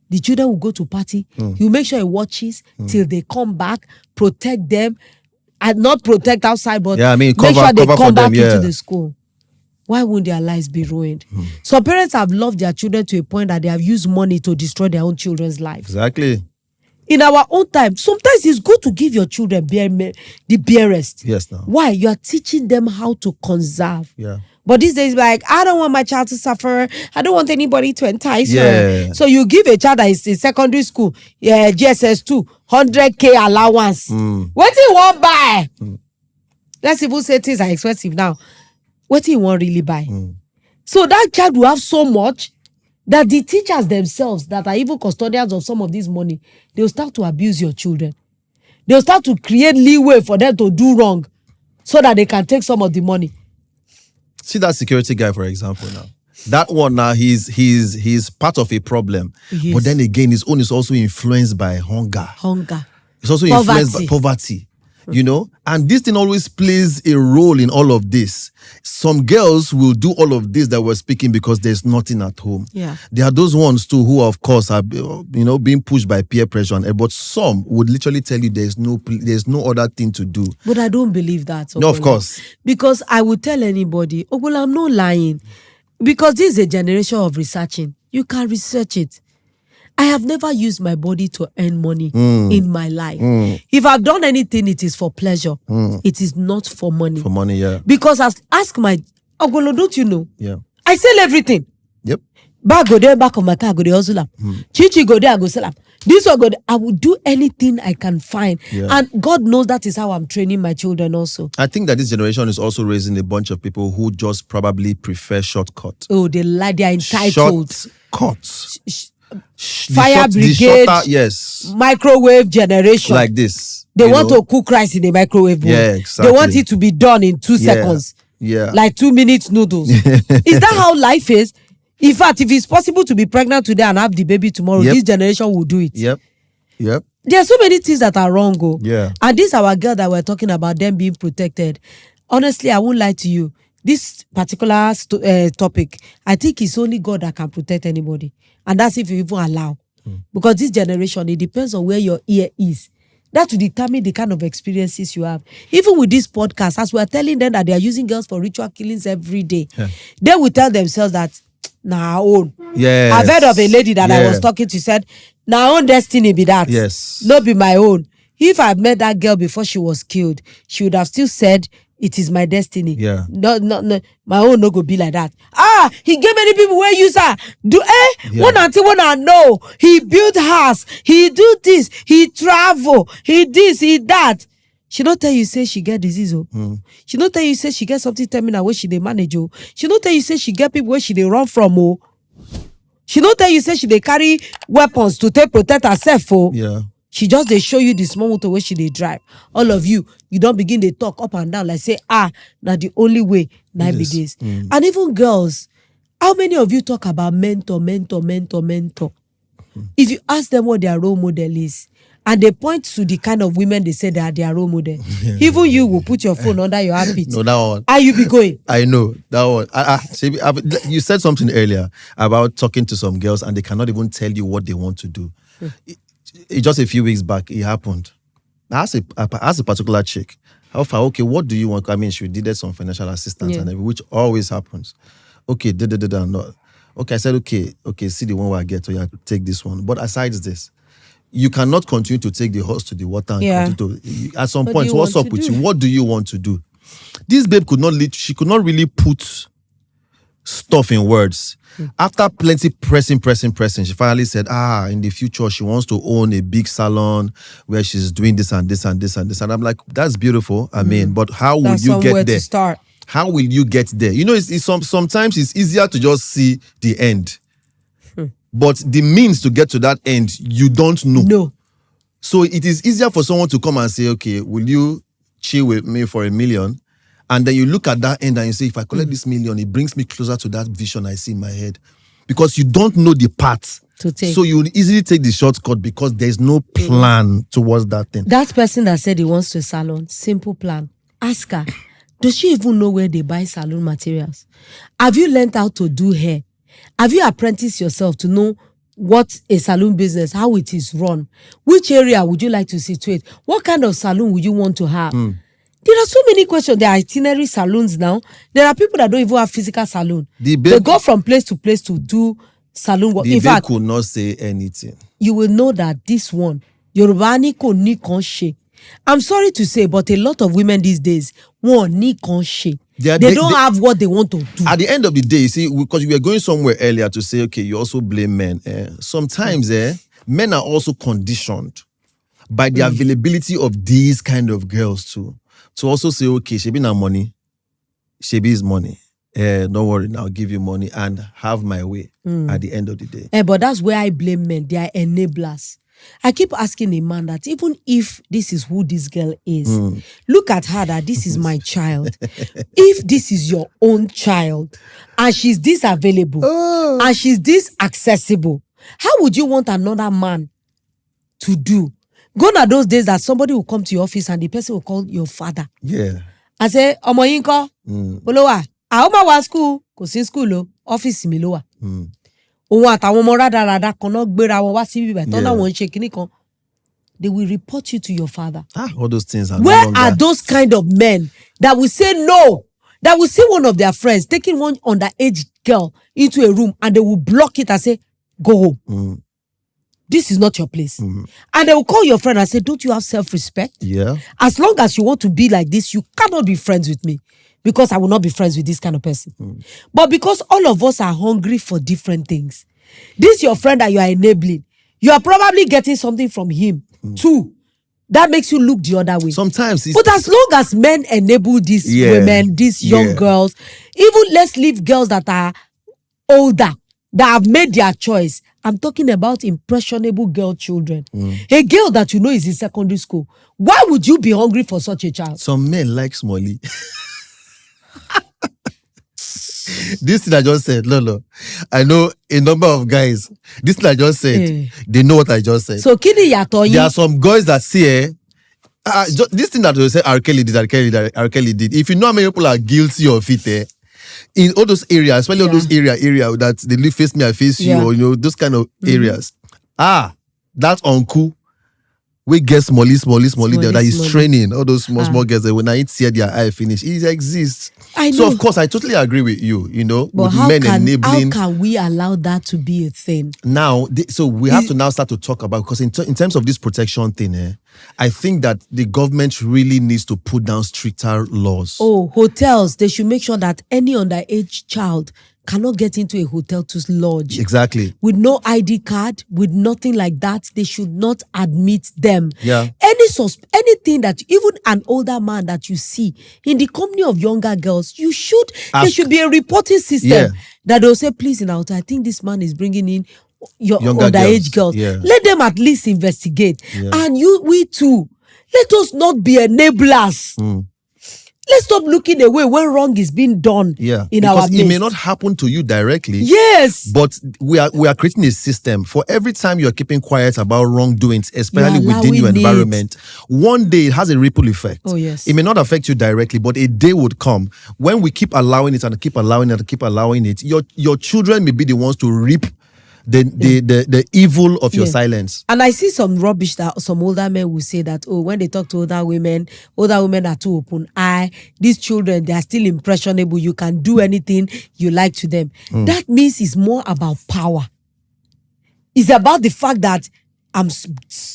the children will go to party. You make sure he watches till they come back, protect them, and not protect outside, but make sure they come back into the school. Why won't their lives be ruined? Some parents have loved their children to a point that they have used money to destroy their own children's lives. Exactly. In our own time, sometimes it's good to give your children the barest. Yes, now. Why? You are teaching them how to conserve. Yeah. But these days, like, I don't want my child to suffer. I don't want anybody to entice her. So you give a child that is in secondary school, GSS2, 100K allowance. What do you want buy? Let's even say things are expensive now. What do you want really buy? So that child will have so much that the teachers themselves that are even custodians of some of this money, they'll start to abuse your children. They'll start to create leeway for them to do wrong so that they can take some of the money. See that security guy, for example, now. That one now, he's part of a problem. Yes. But then again, his own is also influenced by hunger. It's also influenced by poverty. You know, and this thing always plays a role in all of this. Some girls will do all of this that we're speaking because there's nothing at home. Yeah. There are those ones too who, of course, are being pushed by peer pressure, but some would literally tell you there's no other thing to do. But I don't believe that. No, of course. Because I would tell anybody, oh well, I'm not lying, because this is a generation of researching. You can research it. I have never used my body to earn money in my life. If I've done anything, it is for pleasure. It is not for money. For money, yeah. Because ask my Ogolo, don't you know? Yeah. I sell everything. Yep. Bag go there, back of my car, go there, hustle. Chichi go there, I go sell am. This one go there. I will do anything I can find. Yeah. And God knows that is how I'm training my children also. I think that this generation is also raising a bunch of people who just probably prefer shortcuts. Oh, they lie, they are entitled. Shortcuts. Fire brigade, yes, microwave generation like this. They want to cook rice in a microwave bowl. Yeah, exactly. They want it to be done in 2 seconds. Yeah, like 2 minutes noodles. Is that how life is? In fact, if it's possible to be pregnant today and have the baby tomorrow, this generation will do it. Yep. There are so many things that are wrong. Yeah. And this our girl that we're talking about, them being protected. Honestly, I won't lie to you. This particular topic, I think it's only God that can protect anybody. And that's if you even allow. Because this generation, it depends on where your ear is. That will determine the kind of experiences you have. Even with this podcast, as we're telling them that they are using girls for ritual killings every day, they will tell themselves that, nah, own. Yes. I've heard of a lady that I was talking to, said, nah, own destiny be that. Yes. Not be my own. If I met that girl before she was killed, she would have still said, it is my destiny. Yeah. No, my own no go be like that. He gave many people where use her. One until one I know. He built house. He do this. He travel. He this. He that. She don't tell you say she get disease. She don't tell you say she get something terminal where she dey manage. She don't tell you say she get people where she dey run from. She don't tell you say she dey carry weapons to take protect herself. Yeah. She just they show you the small motor where she they drive. All of you don't begin they talk up and down like say now the only way now be this. And even girls, how many of you talk about mentor? If you ask them what their role model is, and they point to the kind of women they say they are their role model, even you will put your phone under your armpit. No, that one. How you be going? I know that one. You said something earlier about talking to some girls and they cannot even tell you what they want to do. Just a few weeks back, it happened. I asked a particular chick, how far? Okay, what do you want? I mean, she needed some financial assistance and everything, which always happens. Okay, no. Okay, I said, okay, see the one where I get to, take this one. But aside this, you cannot continue to take the horse to the water and continue to, at some point, what's up with you? What do you want to do? This babe could not really put stuff in words. After plenty pressing, she finally said, in the future, she wants to own a big salon where she's doing this and this and this and this. And I'm like, that's beautiful. I mean, but how will you get there? To start. How will you get there? You know, sometimes it's easier to just see the end. But the means to get to that end, you don't know. No. So it is easier for someone to come and say, okay, will you chill with me for $1 million? And then you look at that end and you say, if I collect this $1 million, it brings me closer to that vision I see in my head. Because you don't know the path to take. So you will easily take the shortcut because there's no plan towards that thing. That person that said he wants to salon, simple plan. Ask her, does she even know where they buy salon materials? Have you learned how to do hair? Have you apprenticed yourself to know what a salon business, how it is run? Which area would you like to situate? What kind of salon would you want to have? There are so many questions. There are itinerary salons now. There are people that don't even have physical salon. They go from place to place to do salon work. In fact, could not say anything. You will know that this one, Yoruba ni ko ni kan se. I'm sorry to say, but a lot of women these days won't ni kan se. They don't have what they want to do. At the end of the day, see, because we were going somewhere earlier to say, okay, you also blame men. Sometimes men are also conditioned by the availability of these kind of girls too. To also say, okay, Shebi na money. Shebi is money. Don't worry, now I'll give you money and have my way at the end of the day. But that's where I blame men. They are enablers. I keep asking a man that even if this is who this girl is, look at her that this is my child. If this is your own child and she's this available and she's this accessible, how would you want another man to do? Gone are those days that somebody will come to your office and the person will call your father. Yeah. I say, ọmọ yín ńkọ́? Olówà. Àwọn máa wá school, kò sí school o, ọ́fíìsì mi ló wà. Òun àtàwọn ọmọ rádaràda kan náà gbéra wọn wá sí bíbẹ̀ tán láwọn ń ṣe kinní kan. They will report you to your father. All those things are Where no longer. are those kind of men that will say no? That will see one of their friends taking one underage girl into a room and they will block it and say, go home. This is not your place. And they will call your friend and say, don't you have self-respect? Yeah. As long as you want to be like this, you cannot be friends with me because I will not be friends with this kind of person. But because all of us are hungry for different things, this your friend that you are enabling, you are probably getting something from him too. That makes you look the other way. Sometimes it's, But as long as men enable these women, these young girls, even let's leave girls that are older, that have made their choice. I'm talking about impressionable girl children. A girl that you know is in secondary school. Why would you be hungry for such a child? some men like Smolly. This thing I just said, no. I know a number of guys. This thing I just said, they know what I just said. So kini yato There are some guys that say, this thing that they say R. Kelly did, R. Kelly did. If you know how many people are guilty of it, in all those areas, especially all those area that they live face me, I face you, or those kind of areas. That uncle, we get Smolly there that is training all those small girls that when I see their eye finish, it exists. I know. So of course I totally agree with you, but with how men how enabling. can we allow that to be a thing? Now, so we have to now start to talk about, because in terms of this protection thing, I think that the government really needs to put down stricter laws. Hotels, they should make sure that any underage child cannot get into a hotel to lodge. Exactly. With no ID card, with nothing like that, they should not admit them. Yeah. Anything that, even an older man that you see in the company of younger girls, there should be a reporting system that they'll say, please, in out, I think this man is bringing in your Younger underage girls. Let them at least investigate. And we too, let us not be enablers. Let's stop looking away when wrong is being done in our midst. Because it may not happen to you directly. Yes. But we are creating a system for every time you're keeping quiet about wrongdoings, especially within your environment. One day it has a ripple effect. Oh, yes. It may not affect you directly, but a day would come when we keep allowing it and keep allowing it and keep allowing it. Your children may be the ones to reap the evil of your silence. And I see some rubbish that some older men will say that, when they talk to older women are too open. These children, they are still impressionable. You can do anything you like to them. That means it's more about power. It's about the fact that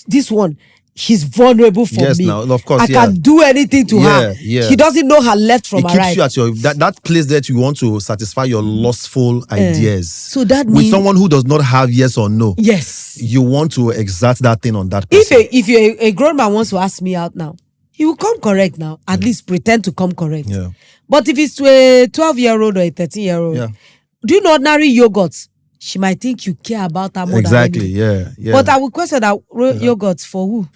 this one, she's vulnerable for me. Now, of course, I can do anything to her. She doesn't know her left from her right. It keeps you at that place that you want to satisfy your lustful ideas. So that means with someone who does not have yes or no. Yes. You want to exert that thing on that person. If a grown man wants to ask me out now, he will come correct now. At least pretend to come correct. Yeah. But if it's to a 12-year-old or a 13-year-old, do you know ordinary yogurts? She might think you care about her more than yeah. But I will question that yogurts for who?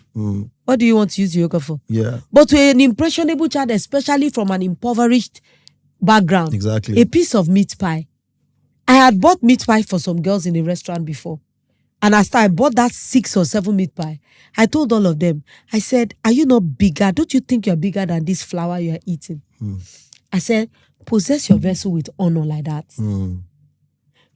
What do you want to use yogurt for? Yeah. But to an impressionable child, especially from an impoverished background, exactly, a piece of meat pie. I had bought meat pie for some girls in a restaurant before. And after I bought that 6 or 7 meat pie, I told all of them, I said, are you not bigger? Don't you think you're bigger than this flour you're eating? I said, possess your vessel with honor like that.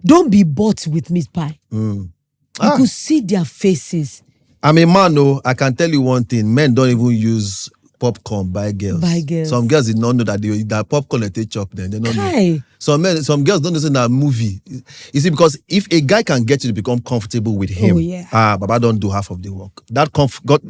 Don't be bought with meat pie. You could see their faces. I'm a man, I can tell you one thing. Men don't even use popcorn by girls. Some girls did not know that popcorn they chop them. They don't know. Some girls don't know that movie. You see, because if a guy can get you to become comfortable with him, Baba don't do half of the work. That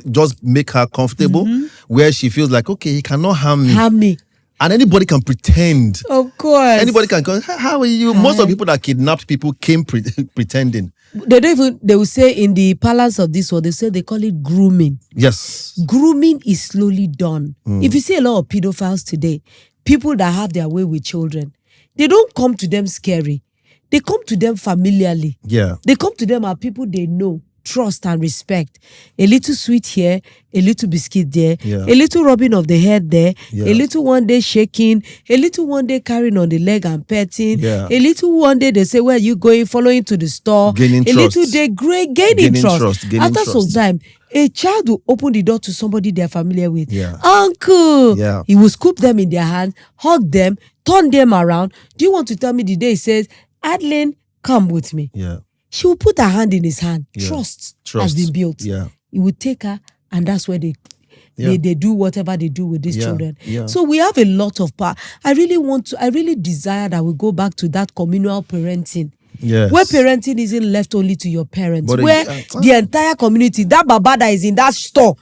just make her comfortable, where she feels like, okay, he cannot harm me. And anybody can pretend. Of course. Anybody can go, how are you? Most of the people that kidnapped people came pretending. They will say in the parlance of this world, they call it grooming. Yes. Grooming is slowly done. If you see a lot of pedophiles today, people that have their way with children, they don't come to them scary. They come to them familiarly. Yeah. They come to them as people they know, trust and respect. A little sweet here, a little biscuit there, Yeah. a little rubbing of the head there, Yeah. a little one day shaking, a little one day carrying on the leg and petting, Yeah. a little one day they say, where are you going, following to the store, Gaining a trust. little day gaining trust. Gaining After some trust. time, a child will open the door to somebody they're familiar with. Yeah. Uncle. Yeah. He will scoop them in their hands, hug them, turn them around. Do you want to tell me the day he says, Adeline, come with me? Yeah. She will put her hand in his hand. Yeah. Trust has Trust. been built. Yeah. He will take her, and that's where they do whatever they do with these Yeah. children. Yeah. So we have a lot of power. I really desire that we go back to that communal parenting. Yes. Where parenting isn't left only to your parents. But where the entire community, that baba that is in that store,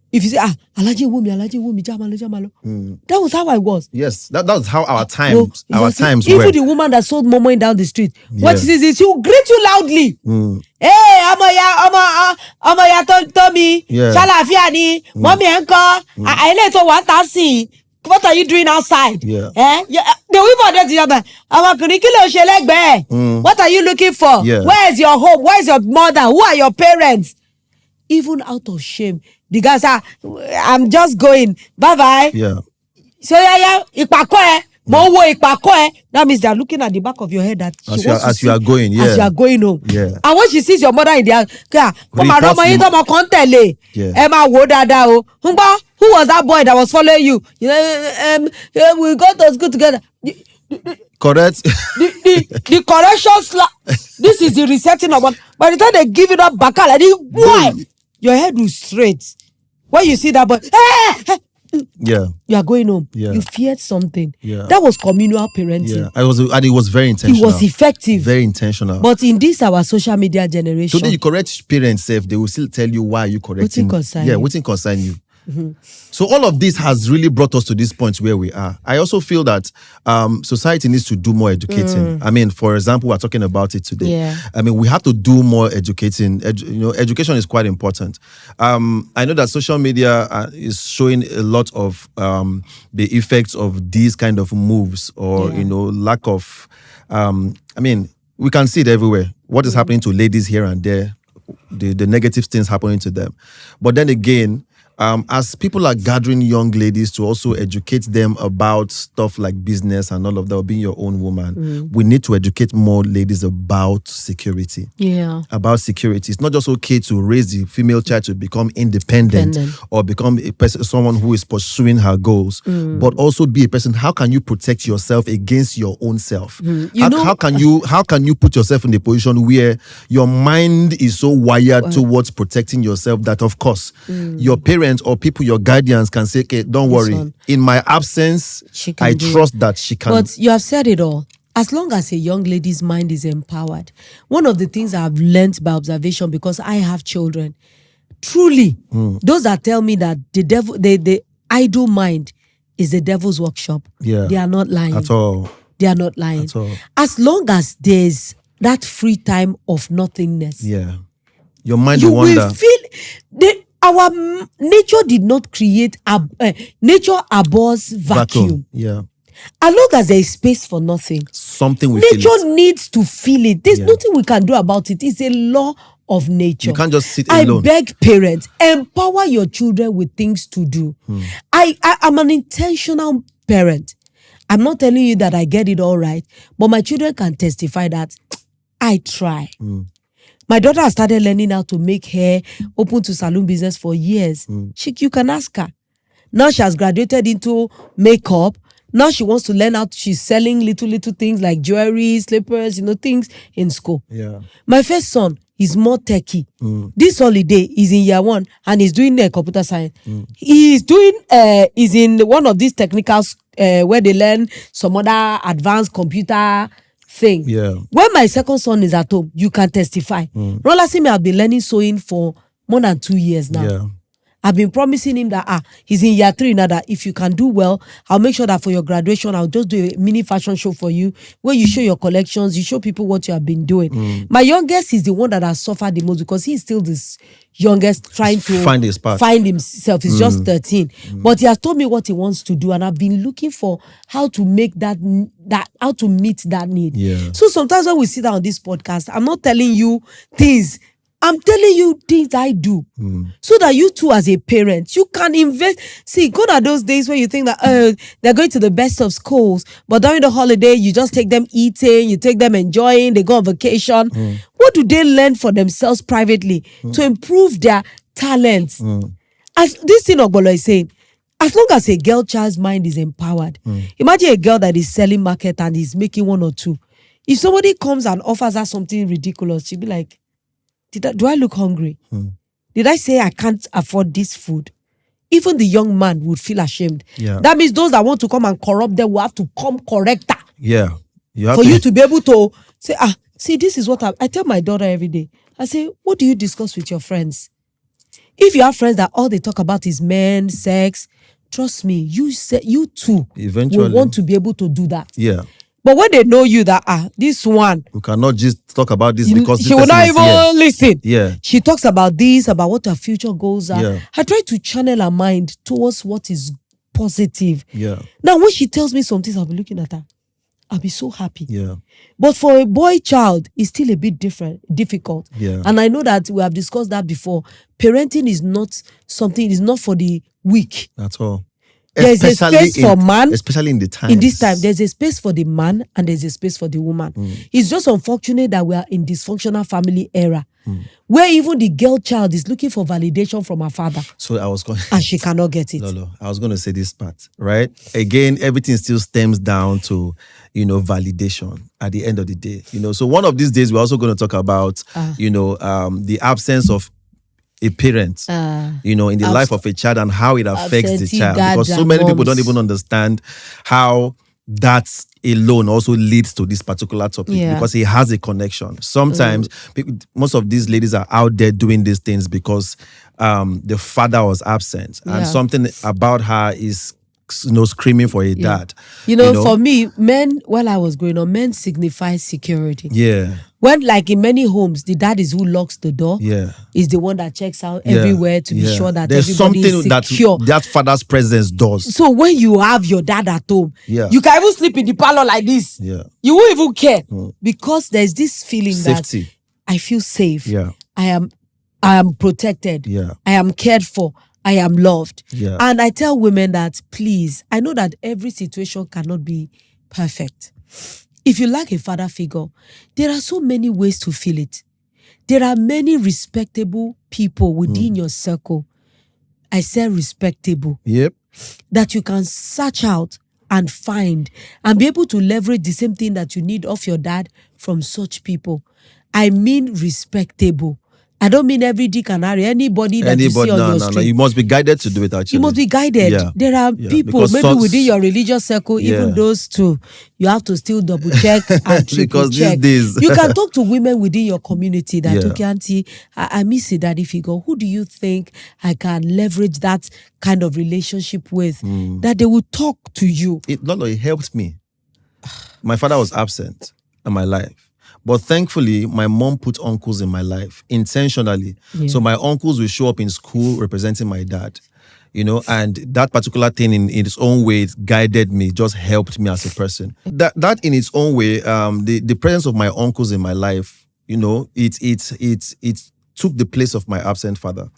if you say, Alaji Wumi, Jamalo. That was how I was. Yes, that was how our times Even were. the woman that sold momo down the street, what Yeah. she says is she will greet you loudly. Hey, Amaya Tommy, Yeah. Shalafia ni, Mommy Uncle, I let her want to see. What are you doing outside? Yeah. The women that what are you looking for? Yeah. Where is your home? Where is your mother? Who are your parents? Even out of shame, the guys are, I'm just going. Bye-bye. Yeah. So that means they're looking at the back of your head that As you are going, yeah. As you are going home. Yeah. And when she sees your mother in there, Yeah. who was that boy that was following you? We go to school together. Correct. The correction this is the resetting of one. By the time they give you that bakala, why? Your head will straight. When you see that boy, Yeah. you are going home. Yeah. You feared something. Yeah. That was communal parenting. Yeah. It was very intentional. It was effective. Very intentional. But in this our social media generation, today you correct parents, they will still tell you why you correcting. Waiting concern you. So all of this has really brought us to this point where we are. I also feel that society needs to do more educating. I mean, for example, we're talking about it today. Yeah. I mean, we have to do more educating. Education is quite important. I know that social media is showing a lot of the effects of these kind of moves or lack of. I mean, we can see it everywhere. What is happening to ladies here and there, the negative things happening to them. But then again, as people are gathering young ladies to also educate them about stuff like business and all of that, or being your own woman, we need to educate more ladies about security. Yeah. About security. It's not just okay to raise the female child to become independent or become a person, someone who is pursuing her goals, but also be a person. How can you protect yourself against your own self? How can you put yourself in a position where your mind is so wired towards protecting yourself that, of course, your parents or people, your guardians, can say, okay, don't worry. In my absence, I trust that she can. But you have said it all. As long as a young lady's mind is empowered, one of the things I've learned by observation, because I have children, truly, those that tell me that the idle mind is the devil's workshop, they are not lying. At all. They are not lying. At all. As long as there's that free time of nothingness. Yeah. Your mind you will wonder. Will feel our nature did not create nature abhors vacuum. Yeah. As long as there is space for nothing, something will nature needs to feel it. There's nothing we can do about it. It's a law of nature. You can't just sit alone. I beg parents, empower your children with things to do. I'm an intentional parent. I'm not telling you that I get it all right, but my children can testify that I try. My daughter has started learning how to make hair, open to salon business for years. You can ask her. Now she has graduated into makeup. Now she wants to learn how she's selling little things like jewelry, slippers, things in school. Yeah. My first son is more techie. This holiday is in year 1 and he's doing computer science. He's in one of these technicals where they learn some other advanced computer thing. Yeah. When my second son is at home, you can testify. Rolla see me, I've been learning sewing for more than 2 years now. Yeah. I've been promising him that he's in year 3 now, that if you can do well, I'll make sure that for your graduation, I'll just do a mini fashion show for you where you show your collections, you show people what you have been doing. My youngest is the one that has suffered the most because he's still this youngest trying to Find his path. find himself. He's just 13. But he has told me what he wants to do, and I've been looking for how to make that how to meet that need. Yeah. So sometimes when we sit down on this podcast, I'm not telling you things, I'm telling you things I do, so that you too, as a parent, you can invest. See, gone are those days where you think that they're going to the best of schools, but during the holiday you just take them eating, you take them enjoying, they go on vacation. What do they learn for themselves privately to improve their talents? As this thing Ogbolo is saying, as long as a girl child's mind is empowered, imagine a girl that is selling market and is making 1 or 2. If somebody comes and offers her something ridiculous, she'll be like, do I look hungry? Did I say I can't afford this food? Even the young man would feel ashamed. Yeah. That means those that want to come and corrupt them will have to come correct her. Yeah. For you to be able to say, see, this is what I tell my daughter every day. I say, what do you discuss with your friends? If you have friends that all they talk about is men, sex, trust me, you too eventually will want to be able to do that. Yeah. But when they know you that this one, we cannot just talk about this because she this will person not is even here. listen. Yeah. She talks about this, about what her future goals are. Yeah. I try to channel her mind towards what is positive. Yeah. Now, when she tells me some things, I'll be looking at her. I'll be so happy. Yeah. But for a boy child, it's still a bit difficult. Yeah. And I know that we have discussed that before. Parenting is not something, it's not for the weak. At all. There's a space for man. Especially in the time. In this time, there's a space for the man and there's a space for the woman. It's just unfortunate that we are in dysfunctional family era where even the girl child is looking for validation from her father. So I was going and she cannot get it. No, I was going to say this part, right? Again, everything still stems down to, validation at the end of the day. So one of these days, we're also going to talk about, the absence of a parent, in the life of a child and how it affects the child. Because so many people don't even understand how that alone also leads to this particular topic because it has a connection. Sometimes most of these ladies are out there doing these things because the father was absent and something about her is screaming for a dad. For me, men, while I was growing up, men signify security. Yeah. When, like in many homes, the dad is who locks the door. Yeah. Is the one that checks out everywhere to be sure that there's everybody something is secure. that father's presence does. So when you have your dad at home, you can even sleep in the parlor like this. Yeah. You won't even care because there's this feeling Safety. that I feel safe. Yeah. I am protected. Yeah. I am cared for. I am loved. Yeah. And I tell women that, please, I know that every situation cannot be perfect. If you lack a father figure, there are so many ways to feel it. There are many respectable people within your circle. I say respectable. Yep. That you can search out and find and be able to leverage the same thing that you need of your dad from such people. I mean respectable. I don't mean every dick and Harry. Anybody that you see on your street. No. You must be guided to do it, actually. You must be guided. Yeah. There are people, maybe within your religious circle, even those two, you have to still double check and triple check. These days. You can talk to women within your community that, okay, auntie, I miss a daddy figure. Who do you think I can leverage that kind of relationship with? That they will talk to you. It helped me. My father was absent in my life. But thankfully, my mom put uncles in my life intentionally. Yeah. So my uncles will show up in school representing my dad, and that particular thing in its own way guided me, just helped me as a person. That in its own way, the presence of my uncles in my life, it took the place of my absent father.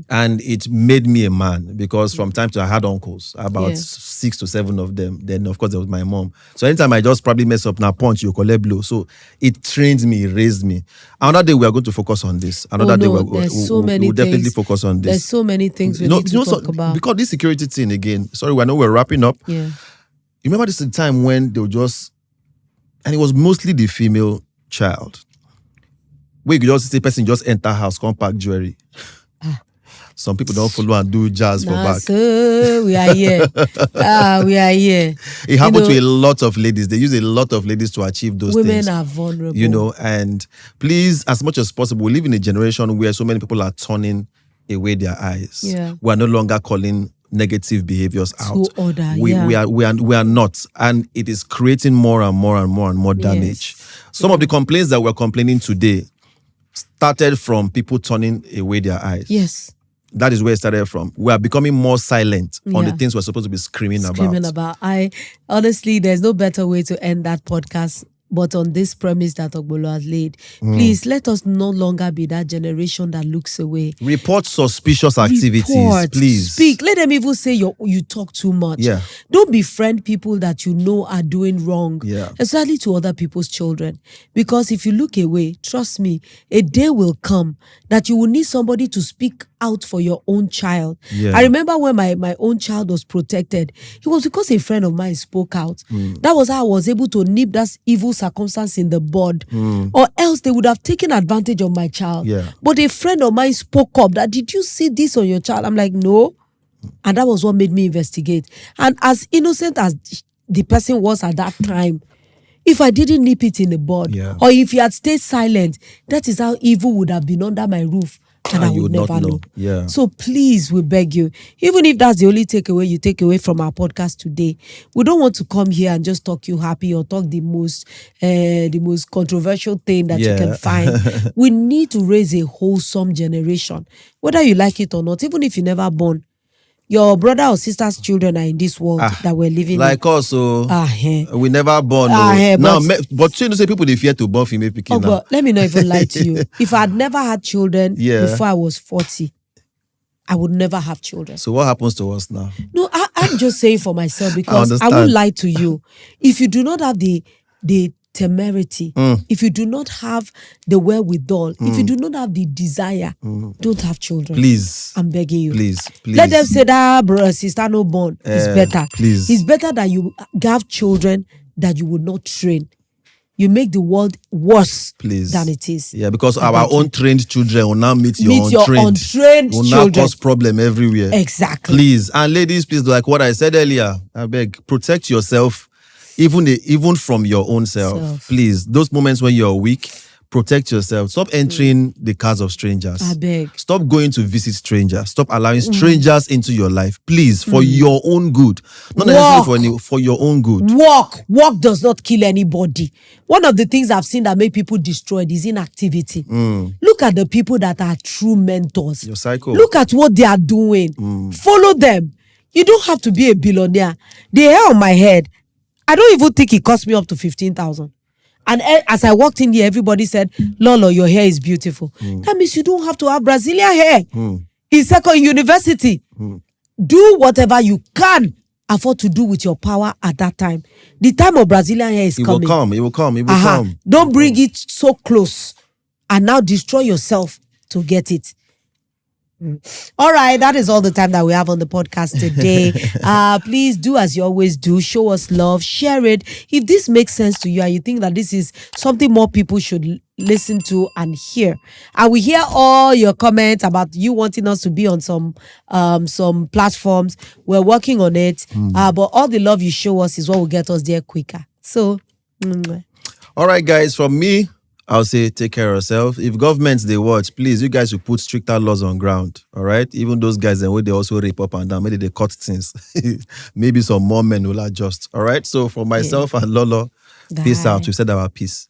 And it made me a man because from time to time I had uncles, about 6 to 7 of them. Then, of course, there was my mom. So anytime I just probably mess up, now punch, you collect blow. So it trained me, it raised me. Another day we are going to focus on this. Another day we'll definitely focus on this. There's so many things we need to talk about. Because this security thing again, sorry, I know we're wrapping up. Yeah. You remember this time when they were just, and it was mostly the female child, where you could just see a person just enter house, come pack jewelry. Some people don't follow and do jazz for back. So we are here. We are here. It happened to a lot of ladies. They use a lot of ladies to achieve those things. Women are vulnerable. And please, as much as possible, we live in a generation where so many people are turning away their eyes. Yeah. We are no longer calling negative behaviors out. order, we yeah. we are not, and it is creating more and more and more and more damage. Yes. Some of the complaints that we're complaining today started from people turning away their eyes. Yes. That is where it started from. We are becoming more silent on the Yeah. things we're supposed to be screaming about. I honestly, there's no better way to end that podcast but on this premise that Ogbolo has laid. Please let us no longer be that generation that looks away. Report suspicious activities, Report, please. speak. Let them even say you talk too much. Yeah. Don't befriend people that you know are doing wrong, Yeah. especially to other people's children. Because if you look away, trust me, a day will come that you will need somebody to speak out for your own child. Yeah. I remember when my own child was protected, it was because a friend of mine spoke out. That was how I was able to nip that evil circumstance in the bud. Or else they would have taken advantage of my child. Yeah. But a friend of mine spoke up that, did you see this on your child? I'm like, no. And that was what made me investigate. And as innocent as the person was at that time, if I didn't nip it in the bud, Yeah. or if he had stayed silent, that is how evil would have been under my roof. And I you would would not never know. know. Yeah. So please, we beg you, even if that's the only takeaway you take away from our podcast today, we don't want to come here and just talk you happy or talk the most controversial thing that you Yeah. can find. We need to raise a wholesome generation, whether you like it or not. Even if you never born, your brother or sister's children are in this world that we're living like in. us, so Eh. we never born. Now, but you know, say people they fear to born female picking now. But let me not even lie to you. If I had never had children before I was 40, I would never have children. So what happens to us now? No, I'm just saying for myself, because I understand. won't lie to you. If you do not have the temerity, if you do not have the wherewithal, if you do not have the desire, don't have children. Please. I'm begging you. Please. Let them say that brother, sister, no born. It's better. Please. It's better that you have children that you would not train. You make the world worse than it is. Yeah, because our own trained children will now meet your untrained will children. now cause problem everywhere. Exactly. Please. And ladies, please, like what I said earlier, I beg, protect yourself, even from your own self. Please, those moments when you're weak, protect yourself. Stop entering the cars of strangers. I beg. Stop going to visit strangers. Stop allowing strangers into your life. Please, for your own good. Not necessarily for your own good. Work does not kill anybody. One of the things I've seen that make people destroyed is inactivity. Look at the people that are true mentors. Your cycle. Look at what they are doing. Follow them. You don't have to be a billionaire. The hair on my head, I don't even think it cost me up to 15,000. And as I walked in here, everybody said, Lolo, your hair is beautiful. That means you don't have to have Brazilian hair. In second university, do whatever you can afford to do with your power at that time. The time of Brazilian hair is coming. It will come. Don't bring it so close and now destroy yourself to get it. All right, that is all the time that we have on the podcast today. Please do as you always do. Show us love, share it. If this makes sense to you and you think that this is something more people should listen to and hear, and we hear all your comments about you wanting us to be on some platforms. We're working on it, but all the love you show us is what will get us there quicker. So, all right, guys, from me, I'll say take care of yourself. If governments they watch, please, you guys should put stricter laws on ground. All right? Even those guys and where they also rape up and down, maybe they cut things. Maybe some more men will adjust. All right? So for myself and Lolo, peace out. We said our peace.